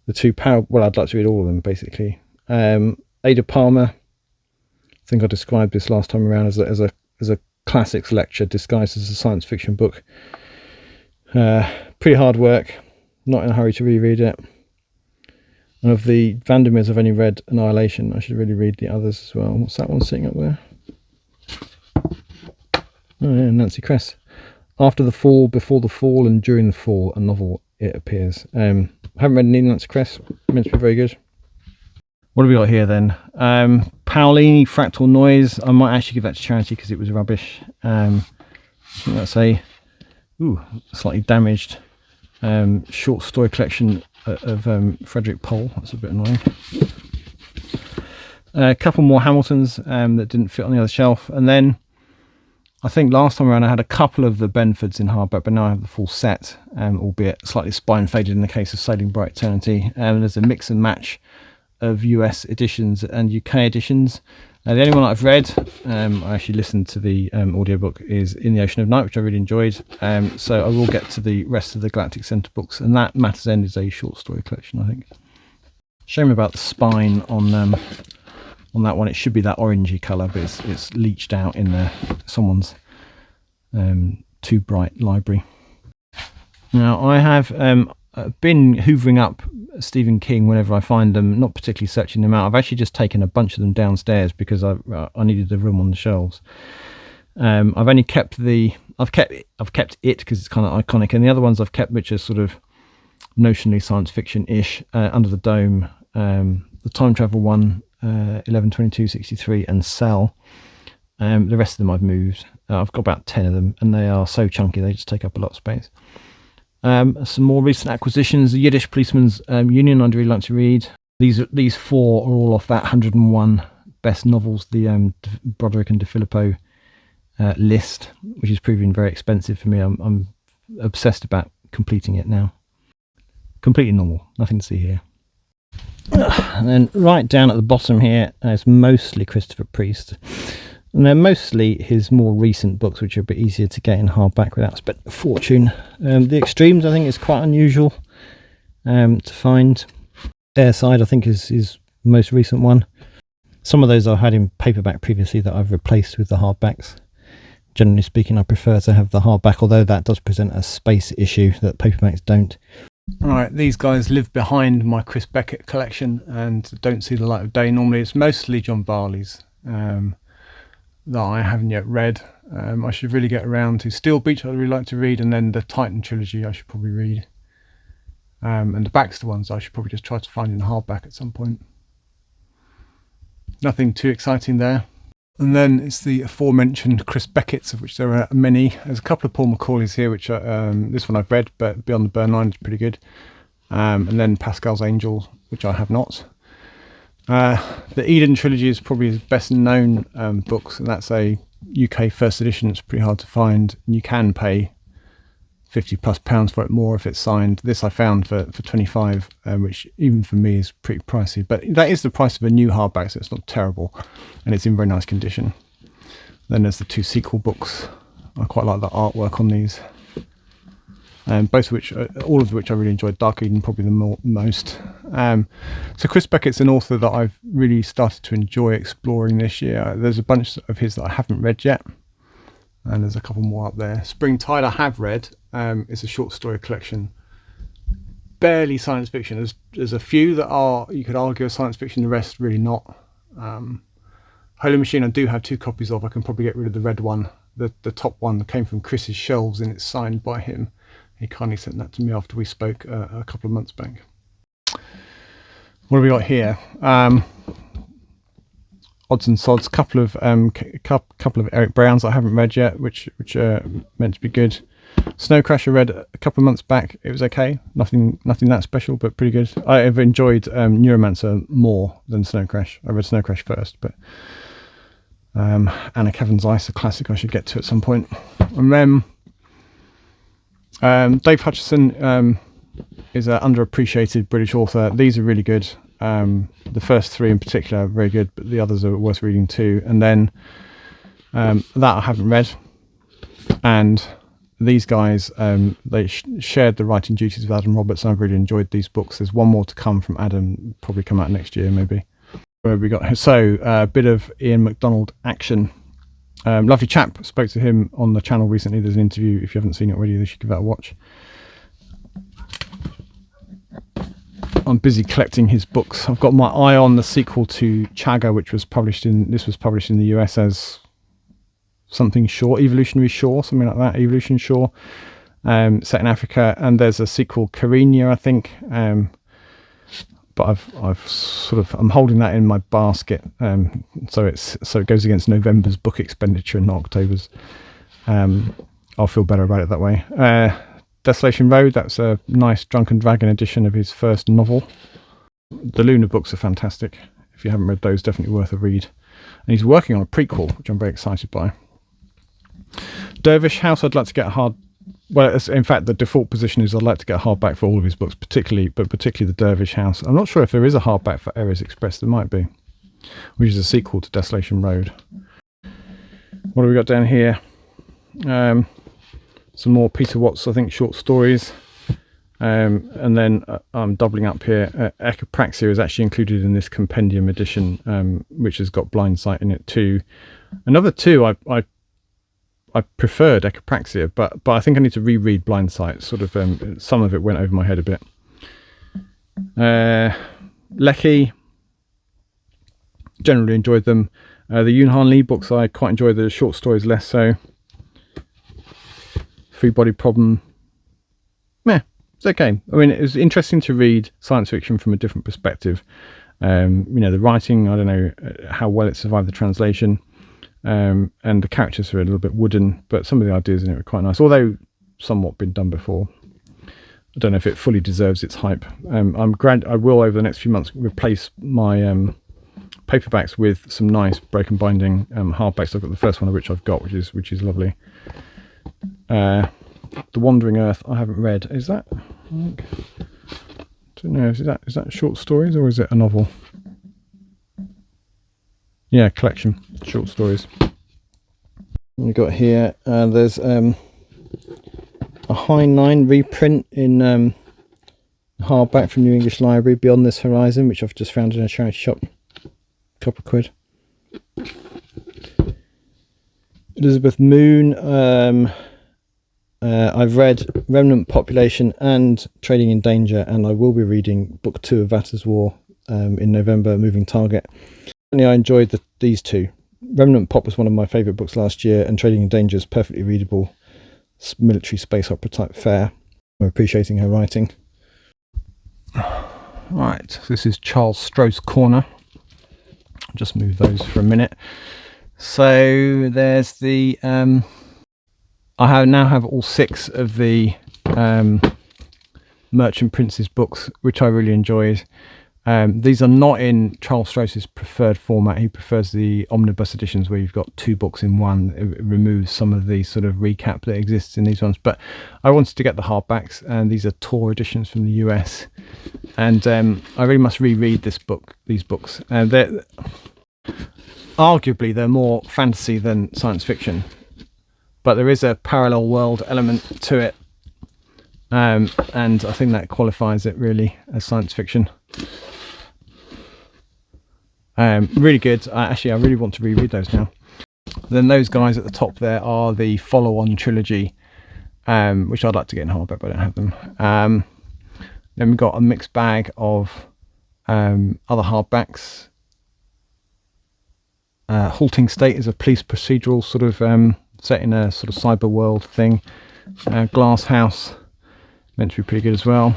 the two power. Well, I'd like to read all of them basically. Ada Palmer. I think I described this last time around as a classics lecture disguised as a science fiction book. Pretty hard work. Not in a hurry to reread it. And of the Vandermeers, I've only read Annihilation. I should really read the others as well. What's that one sitting up there? Oh yeah, Nancy Kress. After the Fall, Before the Fall, and During the Fall, a novel, it appears. I haven't read any Nancy Kress. Meant to be very good. What have we got here then? Paolini, Fractal Noise. I might actually give that to charity because it was rubbish. I think that's a slightly damaged short story collection of Frederick Pohl. That's a bit annoying. A couple more Hamiltons that didn't fit on the other shelf. And then I think last time around I had a couple of the Benfords in hardback, but now I have the full set, albeit slightly spine faded in the case of Sailing Bright Eternity. There's a mix and match of US editions and UK editions. The only one I've read, I actually listened to the audiobook, is In the Ocean of Night, which I really enjoyed. So I will get to the rest of the Galactic Centre books, and that Matter's End is a short story collection, I think. Shame about the spine on that one. It should be that orangey colour, but it's leached out in there. Someone's too bright library. Now I have been hoovering up Stephen King whenever I find them, not particularly searching them out. I've actually just taken a bunch of them downstairs because I needed the room on the shelves. I've only kept I've kept it because it's kind of iconic, and the other ones I've kept which are sort of notionally science fiction-ish. Under the Dome, the time travel one, 11/22/63, and Cell. The rest of them I've moved. I've got about 10 of them, and they are so chunky they just take up a lot of space. Some more recent acquisitions: the Yiddish Policeman's Union, I'd really like to read. These four are all off that 101 best novels, the Broderick and De Filippo list, which is proving very expensive for me. I'm obsessed about completing it now. Completely normal, nothing to see here. And then right down at the bottom here is mostly Christopher Priest. And they're mostly his more recent books, which are a bit easier to get in hardback without spending a fortune. The Extremes, I think, is quite unusual to find. Airside, I think, is his most recent one. Some of those I had in paperback previously that I've replaced with the hardbacks. Generally speaking, I prefer to have the hardback, although that does present a space issue that paperbacks don't. Alright, these guys live behind my Chris Beckett collection and don't see the light of day. Normally it's mostly John Barley's that I haven't yet read. I should really get around to Steel Beach. I'd really like to read, and then the Titan trilogy I should probably read. And the Baxter ones I should probably just try to find in hardback at some point. Nothing too exciting there. And then it's the aforementioned Chris Beckett's, of which there are many. There's a couple of Paul Macaulay's here, which are, this one I've read, but Beyond the Burn Line is pretty good. And then Pascal's Angel, which I have not. The Eden trilogy is probably his best known books, and that's a UK first edition. It's pretty hard to find. You can pay £50+ for it more if it's signed. This I found for 25, which even for me is pretty pricey, but that is the price of a new hardback, so it's not terrible, and it's in very nice condition. Then there's the 2 sequel books. I quite like the artwork on these, both of which, all of which I really enjoyed. Dark Eden probably the most. So Chris Beckett's an author that I've really started to enjoy exploring this year. There's a bunch of his that I haven't read yet, and there's a couple more up there. Springtide I have read. It's a short story collection, barely science fiction. There's a few that are, you could argue, are science fiction, the rest really not. Holy Machine I do have 2 copies of. I can probably get rid of the red one. The top one came from Chris's shelves and it's signed by him. He kindly sent that to me after we spoke a couple of months back. What have we got here? Odds and sods, couple of Eric Browns I haven't read yet, which are meant to be good. Snow Crash I read a couple of months back. It was okay, nothing that special, but pretty good. I have enjoyed Neuromancer more than Snow Crash. I read Snow Crash first, but Anna Kevin's Ice, a classic I should get to at some point. And then Dave Hutchison is an underappreciated British author. These are really good. The first 3 in particular are very good, but the others are worth reading too. And then that I haven't read. And these guys, they shared the writing duties with Adam Roberts, and I've really enjoyed these books. There's one more to come from Adam, probably come out next year maybe. Where have we got? So a bit of Ian MacDonald action. Lovely chap. Spoke to him on the channel recently. There's an interview. If you haven't seen it already, you should give that a watch. I'm busy collecting his books. I've got my eye on the sequel to Chaga, which was published in the US as something Shore, Evolutionary Shore, something like that, Evolution Shore, set in Africa. And there's a sequel, Carina, I think. But I'm holding that in my basket, so it goes against November's book expenditure and not October's. I'll feel better about it that way. Desolation Road, that's a nice Drunken Dragon edition of his first novel. The Luna books are fantastic. If you haven't read those, definitely worth a read. And he's working on a prequel, which I'm very excited by. Dervish House, I'd like to get in fact, the default position is I'd like to get a hardback for all of his books, particularly the Dervish House. I'm not sure if there is a hardback for Errors Express. There might be, which is a sequel to Desolation Road. What have we got down here? Some more Peter Watts, I think, short stories. And then I'm doubling up here. Echopraxia is actually included in this compendium edition, which has got Blind Sight in it too. Another 2, I preferred Echopraxia, but I think I need to reread Blind Sight. Sort of some of it went over my head a bit. Lecky, generally enjoyed them. The Yoon Han Lee books I quite enjoy. The short stories less so. Free Body Problem, it's okay. I mean, it was interesting to read science fiction from a different perspective. The writing, I don't know how well it survived the translation. And the characters are a little bit wooden, but some of the ideas in it were quite nice, although somewhat been done before. I don't know if it fully deserves its hype. I will over the next few months replace my paperbacks with some nice broken binding hardbacks. I've got the first one of which I've got, which is lovely. The Wandering Earth I haven't read. Is that? I don't know. Is that short stories or is it a novel? Yeah, collection, short stories. We got here, there's a High 9 reprint in hardback from New English Library, Beyond This Horizon, which I've just found in a charity shop. A couple of quid. Elizabeth Moon, I've read Remnant Population and Trading in Danger, and I will be reading book 2 of Vatters War in November, Moving Target. I enjoyed these two. Remnant Pop was one of my favourite books last year, and Trading in Danger is perfectly readable military space opera type fare. I'm appreciating her writing. Right, this is Charles Stroh's Corner. I'll just move those for a minute. So there's the I now have all 6 of the Merchant Prince's books, which I really enjoyed. These are not in Charles Stroh's preferred format. He prefers the omnibus editions where you've got 2 books in one. It removes some of the sort of recap that exists in these ones. But I wanted to get the hardbacks, and these are tour editions from the US. And I really must reread these books. Arguably, they're more fantasy than science fiction, but there is a parallel world element to it. And I think that qualifies it really as science fiction. Really good. I really want to reread those now. Then those guys at the top there are the follow-on trilogy, which I'd like to get in hardback, but I don't have them. Then we've got a mixed bag of other hardbacks. Halting State is a police procedural sort of set in a sort of cyber world thing. Glass House, meant to be pretty good as well.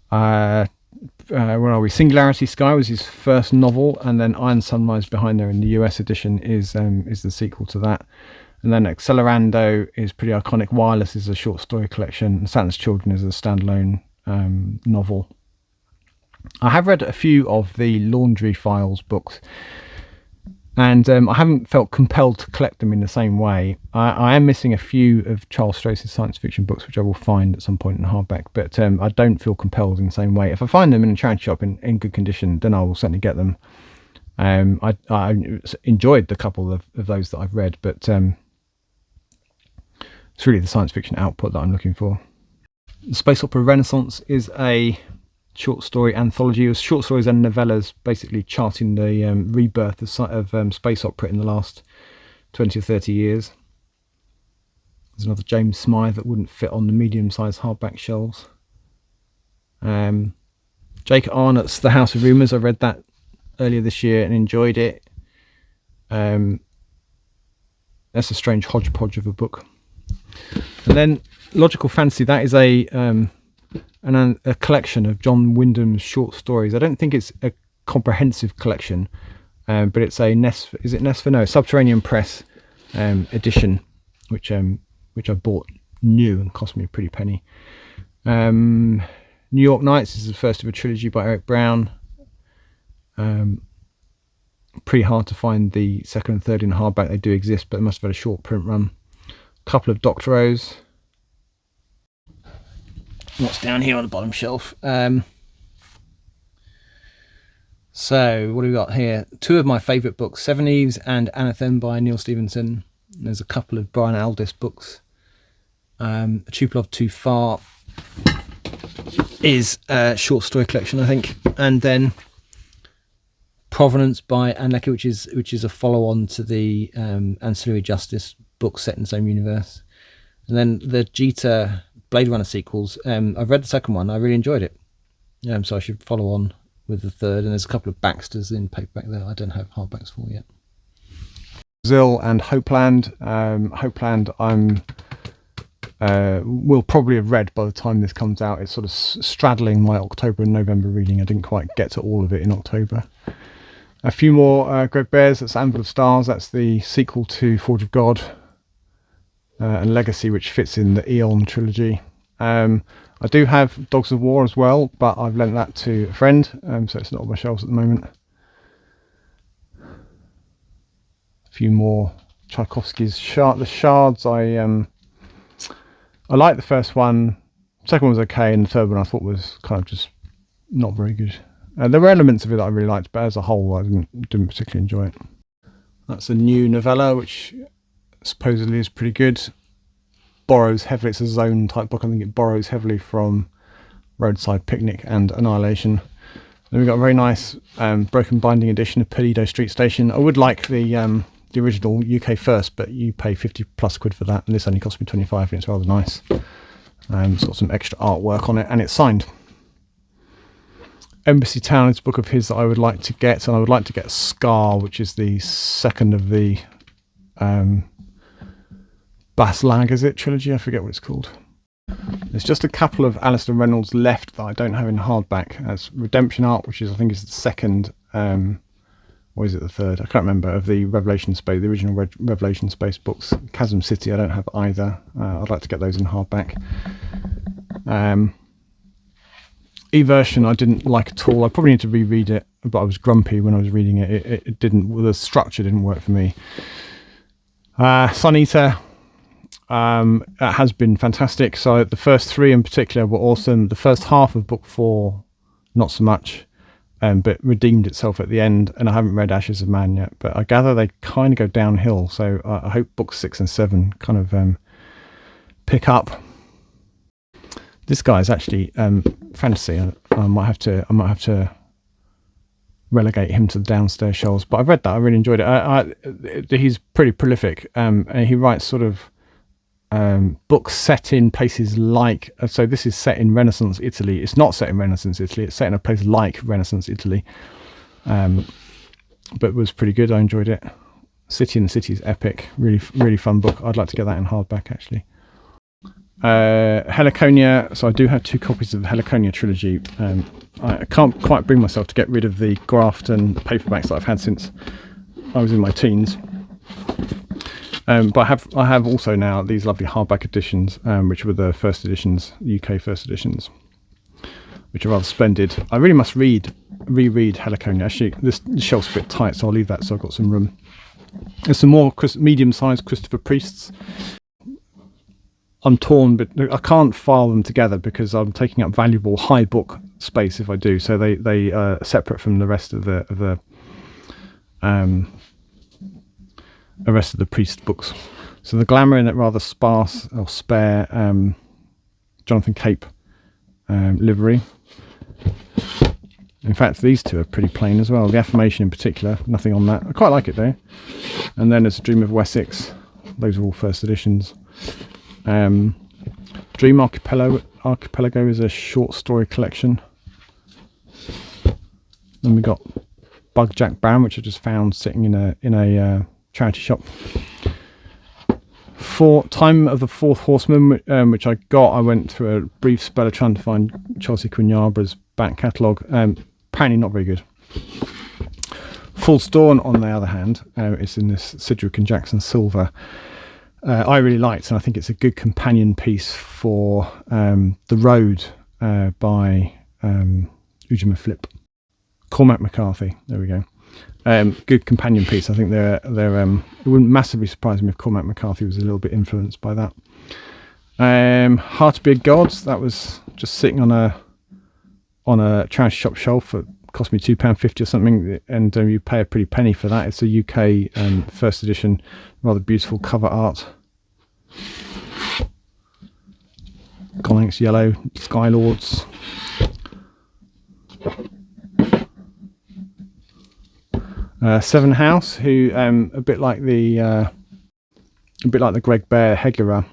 Where are we? Singularity Sky was his first novel, and then Iron Sunrise behind there in the US edition is the sequel to that. And then Accelerando is pretty iconic. Wireless is a short story collection. Saturn's Children is a standalone novel. I have read a few of the Laundry Files books, and I haven't felt compelled to collect them in the same way. I am missing a few of Charles Stroh's science fiction books, which I will find at some point in hardback, but I don't feel compelled in the same way. If I find them in a charity shop in good condition, then I will certainly get them. I enjoyed the couple of those that I've read, but it's really the science fiction output that I'm looking for. The Space Opera Renaissance is a short story anthology of short stories and novellas, basically charting the rebirth of space opera in the last 20 or 30 years. There's another James Smythe that wouldn't fit on the medium-sized hardback shelves. Jake Arnott's The House of Rumours. I read that earlier this year and enjoyed it. That's a strange hodgepodge of a book. And then Logical Fantasy, that is a collection of John Wyndham's short stories. I don't think it's a comprehensive collection, but it's a Subterranean Press edition, which I bought new and cost me a pretty penny. New York Nights is the first of a trilogy by Eric Brown. Pretty hard to find the second and third in hardback. They do exist, but they must have had a short print run. A couple of Dr. O's. What's down here on the bottom shelf? So what do we got here? 2 of my favourite books, Seven Eves and Anathem by Neil Stevenson. There's a couple of Brian Aldiss books. A Tupolev Too Far is a short story collection, I think. And then Provenance by Anne Leckie, which is a follow-on to the Ancillary Justice book set in the same universe. And then the Jeter Blade Runner sequels. I've read the second one. I really enjoyed it. So I should follow on with the third. And there's a couple of Baxters in paperback there I don't have hardbacks for yet. Brazil and Hopeland. Hopeland will probably have read by the time this comes out. It's sort of straddling my October and November reading. I didn't quite get to all of it in October. A few more Great Bears. That's Anvil of Stars. That's the sequel to Forge of God. And Legacy, which fits in the Eon trilogy. I do have Dogs of War as well, but I've lent that to a friend, so it's not on my shelves at the moment. A few more Tchaikovsky's The Shards. I liked the first one. Second one was okay, and the third one I thought was kind of just not very good. There were elements of it that I really liked, but as a whole I didn't particularly enjoy it. That's a new novella, which supposedly is pretty good. Borrows heavily, it's a zone type book. I think it borrows heavily from Roadside Picnic and Annihilation. Then we've got a very nice broken binding edition of Perdido Street Station. I would like the original UK first, but you pay 50 plus quid for that, and this only cost me 25, and it's rather nice. It's got some extra artwork on it, and it's signed. Embassy Town is a book of his that I would like to get, and I would like to get Scar, which is the second of the Baslag, is it, trilogy? I forget what it's called. There's just a couple of Alistair Reynolds left that I don't have in hardback. As Redemption Arc, which is I think is the second, or is it the third? I can't remember, of the Revelation Space, the original Revelation Space books. Chasm City I don't have either. I'd like to get those in hardback. E-version I didn't like at all. I probably need to reread it, but I was grumpy when I was reading it. It didn't, the structure didn't work for me. Sun Eater, it has been fantastic. So the first three in particular were awesome. The first half of book 4, not so much, but redeemed itself at the end. And I haven't read Ashes of Man yet, but I gather they kind of go downhill. So I hope books 6 and 7 kind of pick up. This guy is actually fantasy. I might have to relegate him to the downstairs shelves. But I've read that. I really enjoyed it. He's pretty prolific. And he writes sort of books set in places like. So this is set in Renaissance Italy. It's not set in Renaissance Italy. It's set in a place like Renaissance Italy. But it was pretty good. I enjoyed it. City in the City is epic. Really fun book. I'd like to get that in hardback actually. Heliconia, so I do have 2 copies of the Heliconia trilogy. I can't quite bring myself to get rid of the Grafton paperbacks that I've had since I was in my teens. But I have also now these lovely hardback editions, which were the first editions, UK first editions, which are rather splendid. I really must reread Heliconia. Actually, this shelf's a bit tight, so I'll leave that so I've got some room. There's some more medium-sized Christopher Priests. I'm torn, but I can't file them together because I'm taking up valuable high book space if I do. So they are separate from the rest of the priest books. So the Glamour in that rather sparse or spare Jonathan Cape livery. In fact, these 2 are pretty plain as well. The Affirmation in particular, nothing on that. I quite like it though. And then there's A Dream of Wessex. Those are all first editions. Dream Archipelago is a short story collection. Then we got Bug Jack Brown, which I just found sitting in a charity shop. Time of the Fourth Horseman, which I got. I went through a brief spell of trying to find Chelsea Quinn Yarborough's back catalogue. Apparently not very good. False Dawn, on the other hand, is in this Sidgwick and Jackson silver. I really liked, and I think it's a good companion piece for The Road by Ujima Flip. Cormac McCarthy, there we go. Good companion piece. I think they're it wouldn't massively surprise me if Cormac McCarthy was a little bit influenced by that. Hard to Be a God, that was just sitting on a charity shop shelf. It cost me £2.50 or something, and you pay a pretty penny for that. It's a UK first edition, rather beautiful cover art. Gonix Yellow, Skylords. Seven House, who a bit like the Greg Bear Hegera,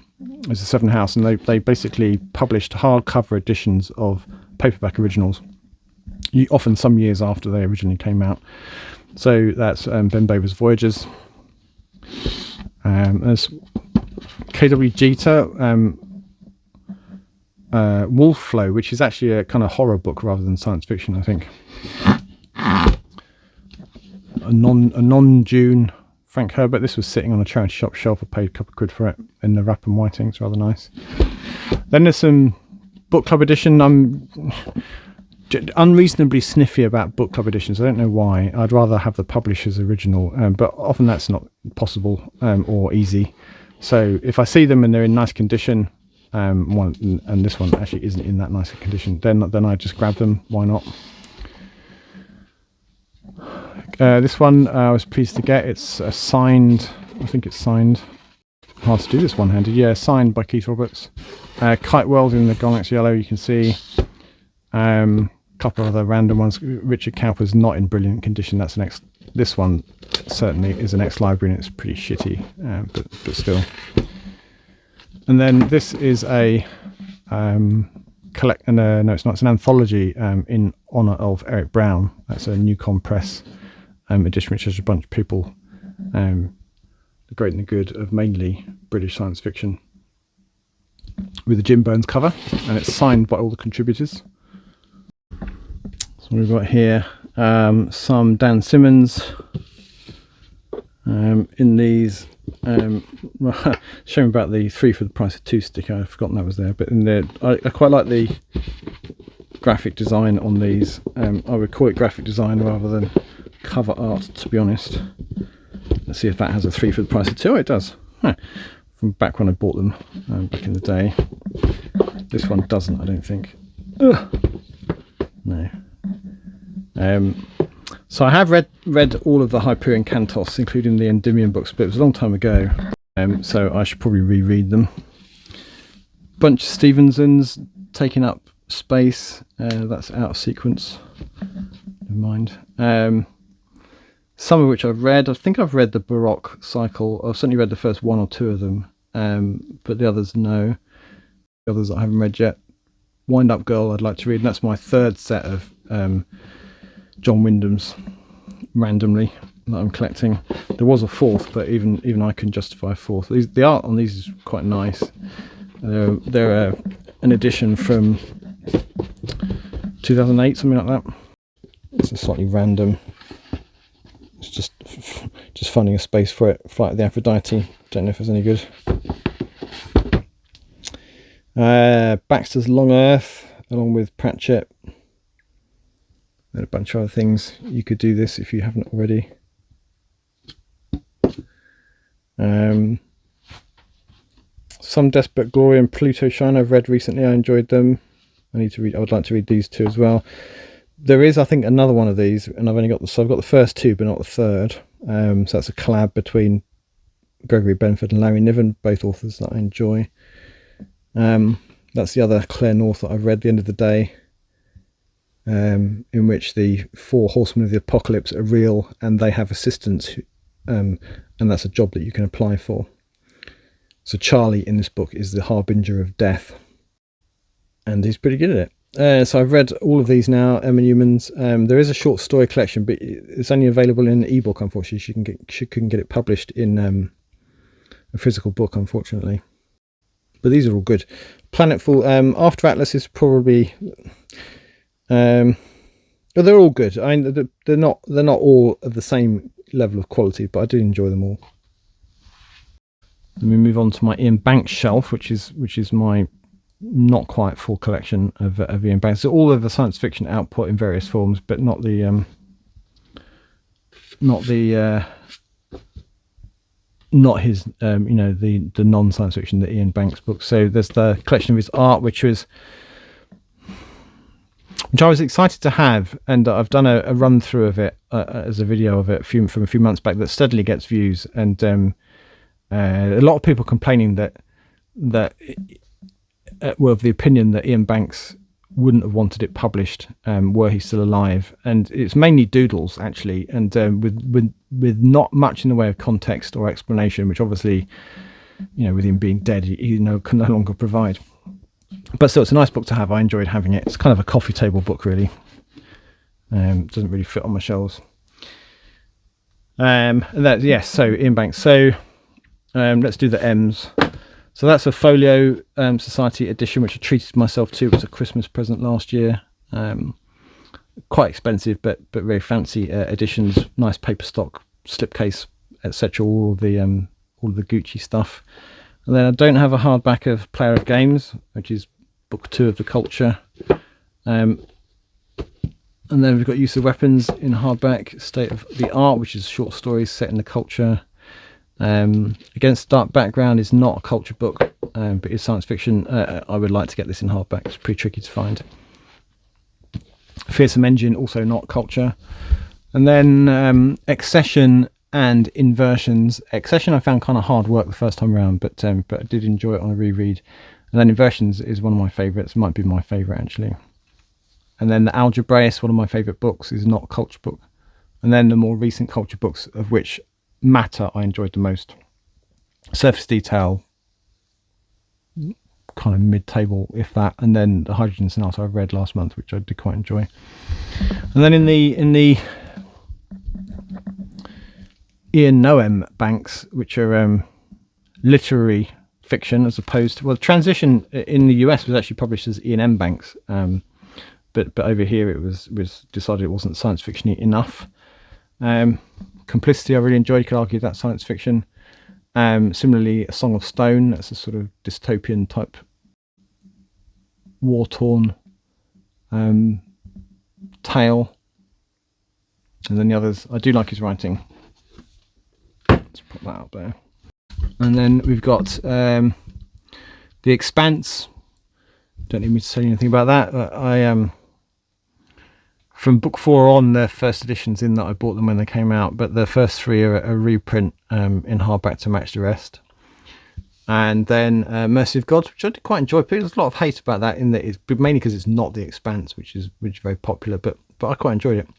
is a Seven House, and they basically published hardcover editions of paperback originals, often some years after they originally came out. So that's Ben Baver's Voyagers. There's K.W. Jeter, Wolf Flow, which is actually a kind of horror book rather than science fiction, I think. A non-June Frank Herbert. This was sitting on a charity shop shelf. I paid a couple of quid for it in the wrap and whiting. It's rather nice. Then there's some book club edition. I'm unreasonably sniffy about book club editions. I don't know why. I'd rather have the publisher's original, but often that's not possible or easy. So if I see them and they're in nice condition, and this one actually isn't in that nice a condition, then I just grab them. Why not? This one I was pleased to get. It's signed. I think it's signed. Hard to do this one-handed. Yeah, signed by Keith Roberts. Kite World in the Gonix Yellow. You can see. Couple of other random ones. Richard Cowper's not in brilliant condition. That's an ex. This one certainly is an ex-library and it's pretty shitty, but still. And then this is a no, it's not. It's an anthology in honour of Eric Brown. That's a Newcom Press edition, which has a bunch of people, the great and the good of mainly British science fiction, with a Jim Burns cover, and it's signed by all the contributors. So we've got here some Dan Simmons in these. Showing about the 3 for the price of 2 sticker. I've forgotten that was there, but in there, I quite like the graphic design on these. I would call it graphic design rather than cover art, to be honest. Let's see if that has a 3 for the price of 2. Oh, it does. Huh. From back when I bought them back in the day. This one doesn't, I don't think. Ugh. No. So I have read all of the Hyperion Cantos, including the Endymion books, but it was a long time ago, so I should probably reread them. Bunch of Stevensons, Taking Up Space, that's out of sequence, never mind. Some of which I've read. I think I've read the Baroque cycle. I've certainly read the first 1 or 2 of them, but the others no. The others I haven't read yet. Wind Up Girl I'd like to read, and that's my 3rd set of John Wyndham's randomly that I'm collecting. There was a 4th, but even I can justify a 4th. The art on these is quite nice. They're an edition from 2008, something like that. It's a slightly random. It's just finding a space for it. Flight of the Aphrodite. Don't know if it's any good. Baxter's Long Earth, along with Pratchett. And a bunch of other things. You could do this if you haven't already. Some Desperate Glory and Pluto Shine I've read recently. I enjoyed them. I would like to read these 2 as well. There is, I think, another one of these, and I've only got I've got the first 2, but not the 3rd. So that's a collab between Gregory Benford and Larry Niven, both authors that I enjoy. That's the other Claire North that I've read, The End of the Day. In which the 4 horsemen of the apocalypse are real and they have assistants, and that's a job that you can apply for. So Charlie in this book is the harbinger of death, and he's pretty good at it. So I've read all of these now, Emma Newman's. There is a short story collection, but it's only available in an ebook, unfortunately. She couldn't get it published in a physical book, unfortunately. But these are all good. Planetfall, After Atlas is probably... but they're all good. I mean, they're not all of the same level of quality, but I do enjoy them all. Let me move on to my Ian Banks shelf, which is my not quite full collection of Ian Banks. So all of the science fiction output in various forms, but not the not his the non-science fiction, the Ian Banks books. So there's the collection of his art, which I was excited to have, and I've done a run through of it as a video of it from a few months back that steadily gets views, and a lot of people complaining that were of the opinion that Ian Banks wouldn't have wanted it published were he still alive, and it's mainly doodles actually, and with not much in the way of context or explanation, which obviously, with him being dead, he can no longer provide. But still, it's a nice book to have. I enjoyed having it. It's kind of a coffee table book, really. Doesn't really fit on my shelves. So Ian Banks. So let's do the M's. So that's a Folio Society edition, which I treated myself to. It was a Christmas present last year. Quite expensive, but very fancy editions. Nice paper stock, slipcase, etc. All the Gucci stuff. And then I don't have a hardback of Player of Games, which is book 2 of the Culture. And then we've got Use of Weapons in hardback, State of the Art, which is short stories set in the culture. Against a Dark Background is not a culture book, but it's science fiction. I would like to get this in hardback. It's pretty tricky to find. Fearsome Engine, also not culture. And then Accession and Inversions. Accession I found kind of hard work the first time around, but I did enjoy it on a reread. And then Inversions is one of my favourites, might be my favourite actually. And then The Algebraist, one of my favourite books, is not a culture book. And then the more recent culture books, of which Matter I enjoyed the most. Surface Detail, kind of mid-table, if that. And then the Hydrogen Sonata I read last month, which I did quite enjoy. And then in the Ian Noem banks, which are literary fiction, as opposed to, well, Transition in the US was actually published as Ian M. Banks, but over here it was decided it wasn't science fiction enough. Complicity I really enjoyed. You could argue that's science fiction. Similarly, A Song of Stone, that's a sort of dystopian type, war-torn tale. And then the others, I do like his writing. Let's put that up there. And then we've got The Expanse. Don't need me to say anything about that. I from book 4 on, the first editions in that I bought them when they came out, but the first 3 are a reprint in hardback to match the rest. And then Mercy of Gods, which I did quite enjoy. But there's a lot of hate about that, in that it's mainly because it's not The Expanse, which is very popular, but I quite enjoyed it. And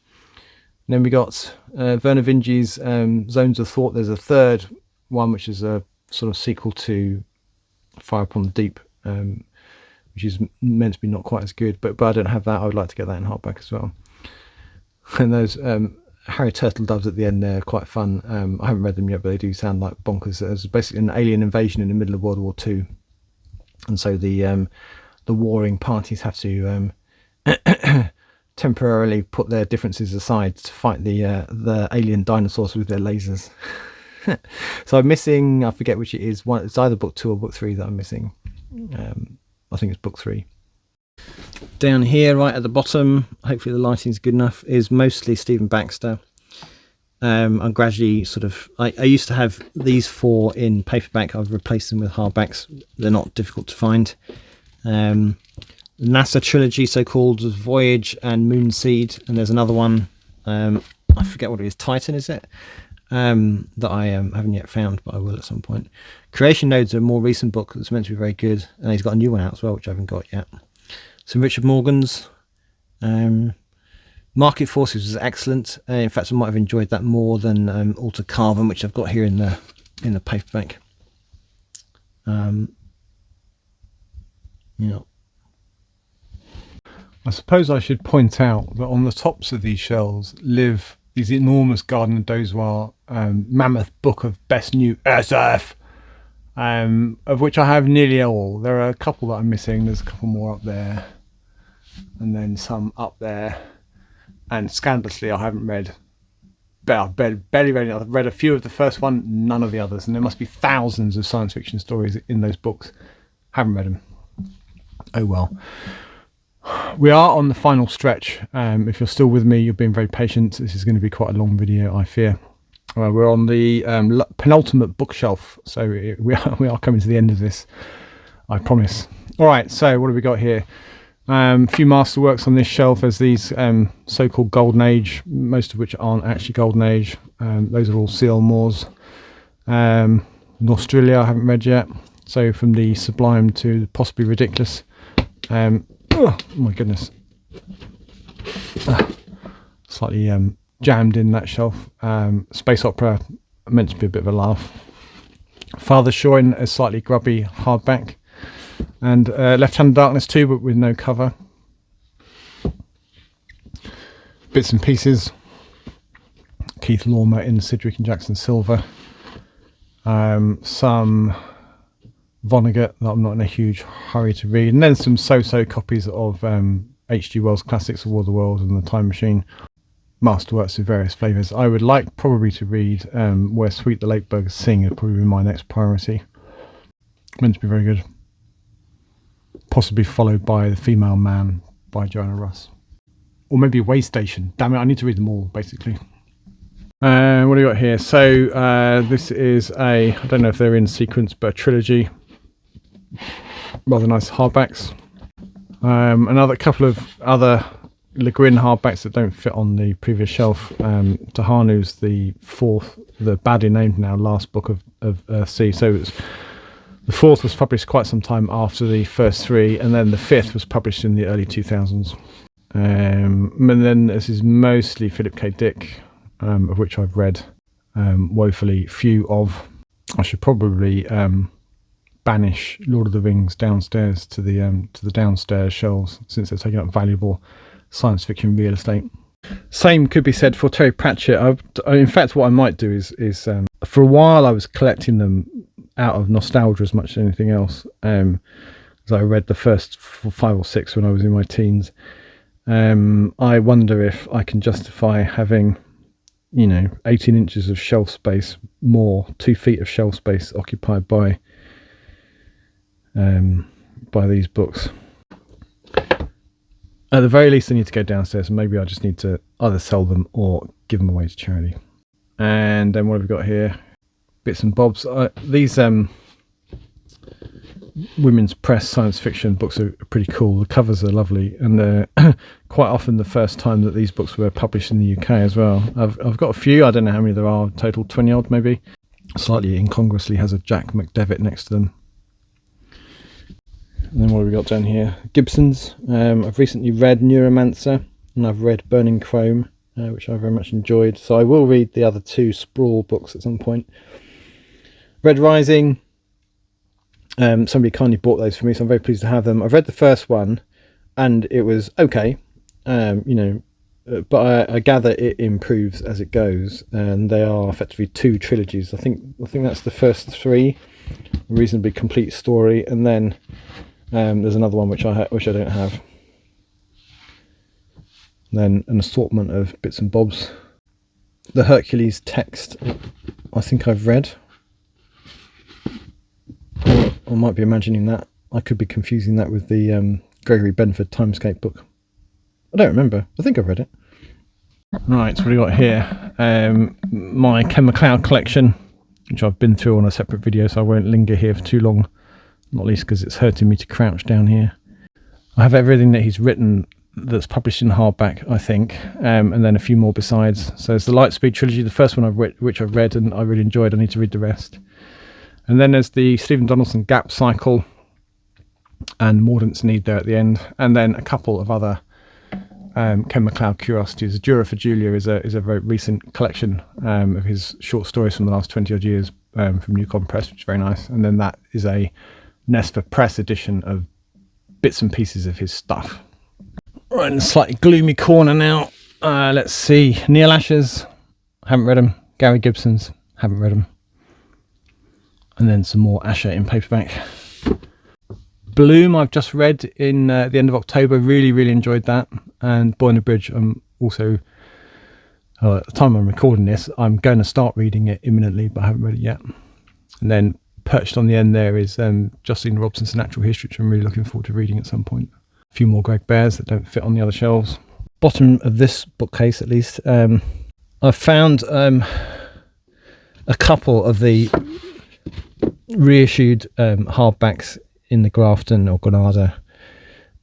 then we got Werner Vinge's Zones of Thought. There's a third one, which is a sort of sequel to Fire Upon the Deep, which is meant to be not quite as good, but I don't have that. I would like to get that in hardback as well. And those Harry Turtledoves at the end, they're quite fun. I haven't read them yet, but they do sound like bonkers. There's basically an alien invasion in the middle of World War II, and so the warring parties have to temporarily put their differences aside to fight the alien dinosaurs with their lasers. So I'm missing, I forget which it is. It's either book 2 or book 3 that I'm missing. I think it's book 3. Down here, right at the bottom, hopefully the lighting's good enough, is mostly Stephen Baxter. I'm gradually sort of, I used to have these 4 in paperback. I've replaced them with hardbacks. They're not difficult to find. NASA trilogy, so-called, Voyage and Moonseed, and there's another one, I forget what it is, Titan, is it? That I haven't yet found, but I will at some point. Creation Nodes are a more recent book that's meant to be very good, and he's got a new one out as well, which I haven't got yet. Some Richard Morgans. Market Forces was excellent. In fact, I might have enjoyed that more than Alter Carbon, which I've got here in the paperback. Yeah. I suppose I should point out that on the tops of these shelves live these enormous Gardner Dozois mammoth book of best new SF, of which I have nearly all. There are a couple that I'm missing. There's a couple more up there, and then some up there. And scandalously, I haven't read. I've barely read it. I've read a few of the first one, none of the others, and there must be thousands of science fiction stories in those books. Haven't read them. Oh well. We are on the final stretch. If you're still with me, you're being very patient. This is going to be quite a long video, I fear. We're on the penultimate bookshelf, so we are coming to the end of this, I promise. All right, so what have we got here? A few masterworks on this shelf. There's these so-called Golden Age, most of which aren't actually Golden Age. Those are all C.L. Moore's. Australia I haven't read yet. So from the sublime to possibly ridiculous. Oh my goodness. Slightly jammed in that shelf. Space opera, meant to be a bit of a laugh. Father Shaw in a slightly grubby hardback. And Left Hand Darkness 2, but with no cover. Bits and pieces. Keith Lormer in Sidgwick and Jackson Silver. Some Vonnegut that I'm not in a huge hurry to read, and then some so-so copies of H.G. Wells' classics, War of the Worlds and The Time Machine, masterworks of various flavours. I would like probably to read Where Sweet the Lakebirds Sing. It'll probably be my next priority. Meant to be very good. Possibly followed by The Female Man by Joanna Russ, or maybe Way Station. Damn it, I need to read them all basically. What do we got here? So this is I don't know if they're in sequence, but a trilogy. Rather nice hardbacks. Another couple of other Le Guin hardbacks that don't fit on the previous shelf. Tahanu's the badly named now last book of Earthsea. So the 4th was published quite some time after the first 3, and then the 5th was published in the early 2000s. And then this is mostly Philip K. Dick, of which I've read woefully few of. I should probably banish Lord of the Rings downstairs to the downstairs shelves, since they're taking up valuable science fiction real estate. Same could be said for Terry Pratchett. In fact, what I might do is for a while I was collecting them out of nostalgia as much as anything else. As I read the first 5 or 6 when I was in my teens. I wonder if I can justify having, 18 inches of shelf space, more 2 feet of shelf space occupied by these books. At the very least, I need to go downstairs, and maybe I just need to either sell them or give them away to charity. And then what have we got here? Bits and bobs. These women's press science fiction books are pretty cool. The covers are lovely, and quite often the first time that these books were published in the UK as well. I've got a few. I don't know how many there are total, 20 odd maybe. Slightly incongruously has a Jack McDevitt next to them. And then what have we got down here? Gibson's. I've recently read Neuromancer, and I've read Burning Chrome, which I very much enjoyed. So I will read the other 2 Sprawl books at some point. Red Rising. Somebody kindly bought those for me, so I'm very pleased to have them. I've read the first one, and it was okay, but I gather it improves as it goes, and they are effectively 2 trilogies. I think that's the first 3, a reasonably complete story, and then there's another one which I don't have. And then an assortment of bits and bobs. The Hercules text, I think I've read. I might be imagining that. I could be confusing that with the Gregory Benford Timescape book. I don't remember. I think I've read it. Right, so what do we got here? My Ken MacLeod collection, which I've been through on a separate video, so I won't linger here for too long, not least because it's hurting me to crouch down here. I have everything that he's written that's published in hardback, I think, and then a few more besides. So it's the Lightspeed trilogy, the first one which I've read and I really enjoyed. I need to read the rest. And then there's the Stephen Donaldson Gap Cycle and Mordaunt's Need there at the end, and then a couple of other Ken MacLeod curiosities. Jura for Julia is a very recent collection of his short stories from the last 20 odd years from Newcom Press, which is very nice. And then that is a Nestor Press edition of bits and pieces of his stuff. Right, in a slightly gloomy corner now. Let's see. Neil Asher's, haven't read them. Gary Gibson's, haven't read them. And then some more Asher in paperback. Bloom, I've just read in the end of October. Really, really enjoyed that. And Boy on the Bridge, I'm also, at the time I'm recording this, I'm going to start reading it imminently, but I haven't read it yet. And then perched on the end there is Justine Robson's Natural History, which I'm really looking forward to reading at some point. A few more Greg Bears that don't fit on the other shelves. Bottom of this bookcase, at least, I've found a couple of the reissued hardbacks in the Grafton or Granada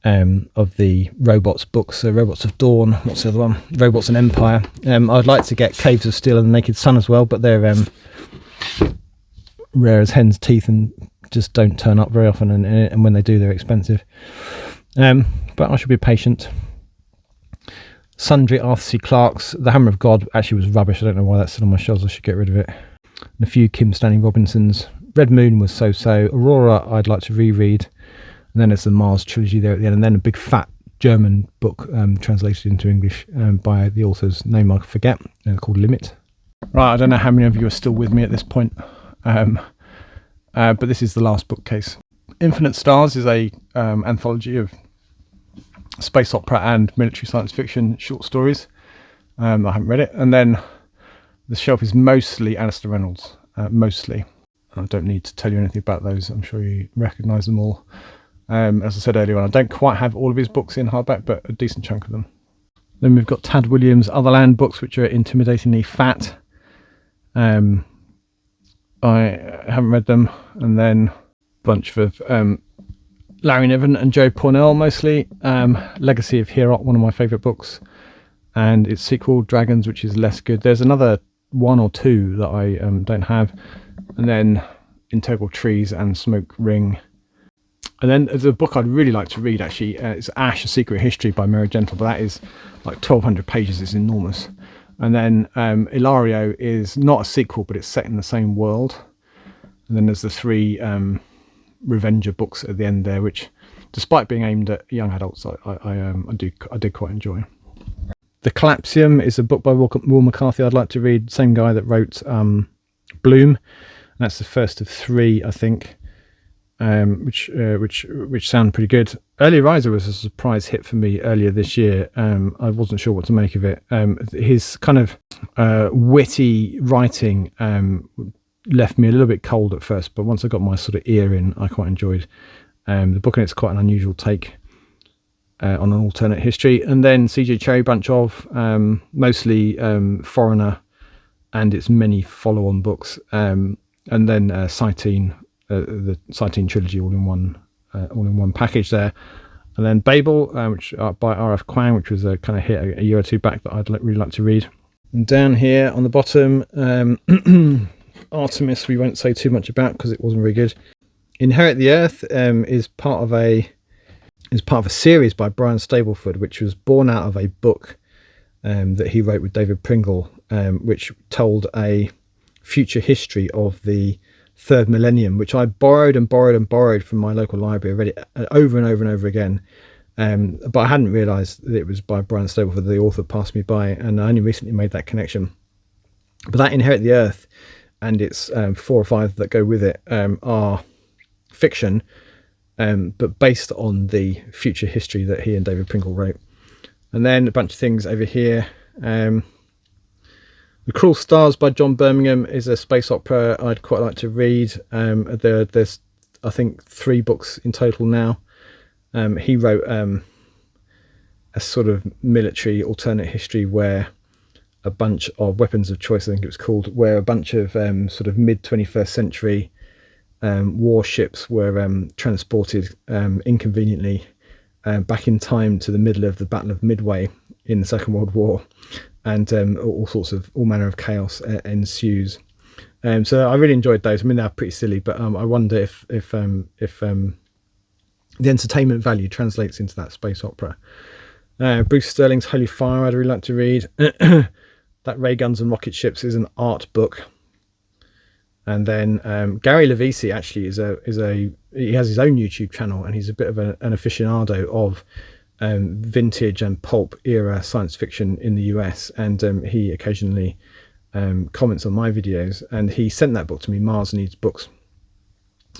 of the Robots books. So Robots of Dawn, what's the other one? Robots and Empire. I'd like to get Caves of Steel and the Naked Sun as well, but they're rare as hen's teeth and just don't turn up very often, and when they do, they're expensive. But I should be patient. Sundry Arthur C. Clarke's The Hammer of God actually was rubbish. I don't know why that's still on my shelves. I should get rid of it. And a few Kim Stanley Robinsons. Red Moon was so-so. Aurora I'd like to reread. And then there's the Mars trilogy there at the end. And then a big fat German book translated into English by the author's name I forget, called Limit. Right, I don't know how many of you are still with me at this point. But this is the last bookcase. Infinite Stars is a anthology of space opera and military science fiction short stories. I haven't read it. And then the shelf is mostly Alistair Reynolds. Mostly. I don't need to tell you anything about those. I'm sure you recognise them all. As I said earlier on, I don't quite have all of his books in hardback, but a decent chunk of them. Then we've got Tad Williams' Otherland books, which are intimidatingly fat. I haven't read them. And then a bunch of Larry Niven and Joe Pornell mostly. Legacy of Heorot, one of my favourite books. And its sequel, Dragons, which is less good. There's another one or two that I don't have. And then Integral Trees and Smoke Ring. And then there's a book I'd really like to read, actually. It's Ash, A Secret History by Mary Gentle, but that is like 1,200 pages. It's enormous. And then Ilario is not a sequel, but it's set in the same world. And then there's the three Revenger books at the end there, which, despite being aimed at young adults, I did quite enjoy. The Collapsium is a book by Will McCarthy I'd like to read. Same guy that wrote Bloom, and that's the first of 3, I think, which sound pretty good. Early Riser was a surprise hit for me earlier this year. I wasn't sure what to make of it. His kind of witty writing left me a little bit cold at first, but once I got my sort of ear in, I quite enjoyed the book, and it's quite an unusual take on an alternate history. And then CJ Cherry Bunch of mostly Foreigner and its many follow-on books, and then Cytine, the Cytine trilogy, all in one package there. And then Babel, which by R.F. Kuang, which was a kind of hit a year or 2 back that I'd really like to read. And down here on the bottom, Artemis we won't say too much about because it wasn't very good. Inherit the Earth is part of a series by Brian Stableford, which was born out of a book that he wrote with David Pringle, which told a future history of the 3rd millennium, which I borrowed from my local library. I read it over and over and over again, but I hadn't realised that it was by Brian Stableford. The author passed me by, and I only recently made that connection. But that Inherit the Earth and its 4 or 5 that go with it are fiction, but based on the future history that he and David Pringle wrote. And then a bunch of things over here. The Cruel Stars by John Birmingham is a space opera I'd quite like to read. There's I think 3 books in total now. He wrote a sort of military alternate history where a bunch of Weapons of Choice, I think it was called, where a bunch of sort of mid-21st century warships were transported inconveniently back in time to the middle of the Battle of Midway in the Second World War, and all manner of chaos ensues. So I really enjoyed those. I mean, they're pretty silly, but I wonder if the entertainment value translates into that space opera. Bruce Sterling's Holy Fire I'd really like to read. That Ray Guns and Rocket Ships is an art book. And then Gary Levisi actually he has his own YouTube channel, and he's a bit of an aficionado of vintage and pulp era science fiction in the US, and he occasionally comments on my videos, and he sent that book to me, Mars Needs Books,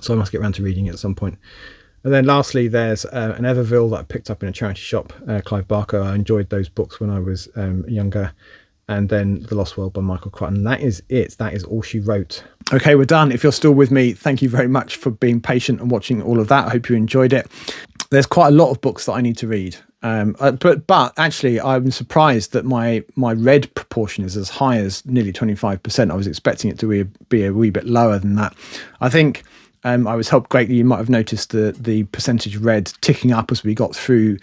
so I must get around to reading it at some point. And then lastly, there's an Everville that I picked up in a charity shop, Clive Barker. I enjoyed those books when I was younger. And then The Lost World by Michael Crichton. That is it. That is all she wrote. Okay, we're done. If you're still with me, thank you very much for being patient and watching all of that. I hope you enjoyed it. There's quite a lot of books that I need to read. But actually, I'm surprised that my read proportion is as high as nearly 25%. I was expecting it to be a wee bit lower than that. I think I was helped greatly. You might have noticed the percentage read ticking up as we got through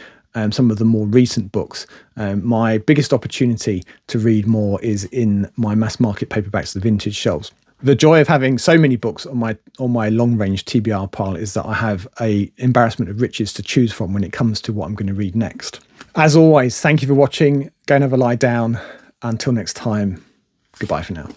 some of the more recent books. My biggest opportunity to read more is in my mass market paperbacks, the vintage shelves. The joy of having so many books on my long range TBR pile is that I have a embarrassment of riches to choose from when it comes to what I'm going to read next. As always, thank you for watching. Go and have a lie down. Until next time, goodbye for now.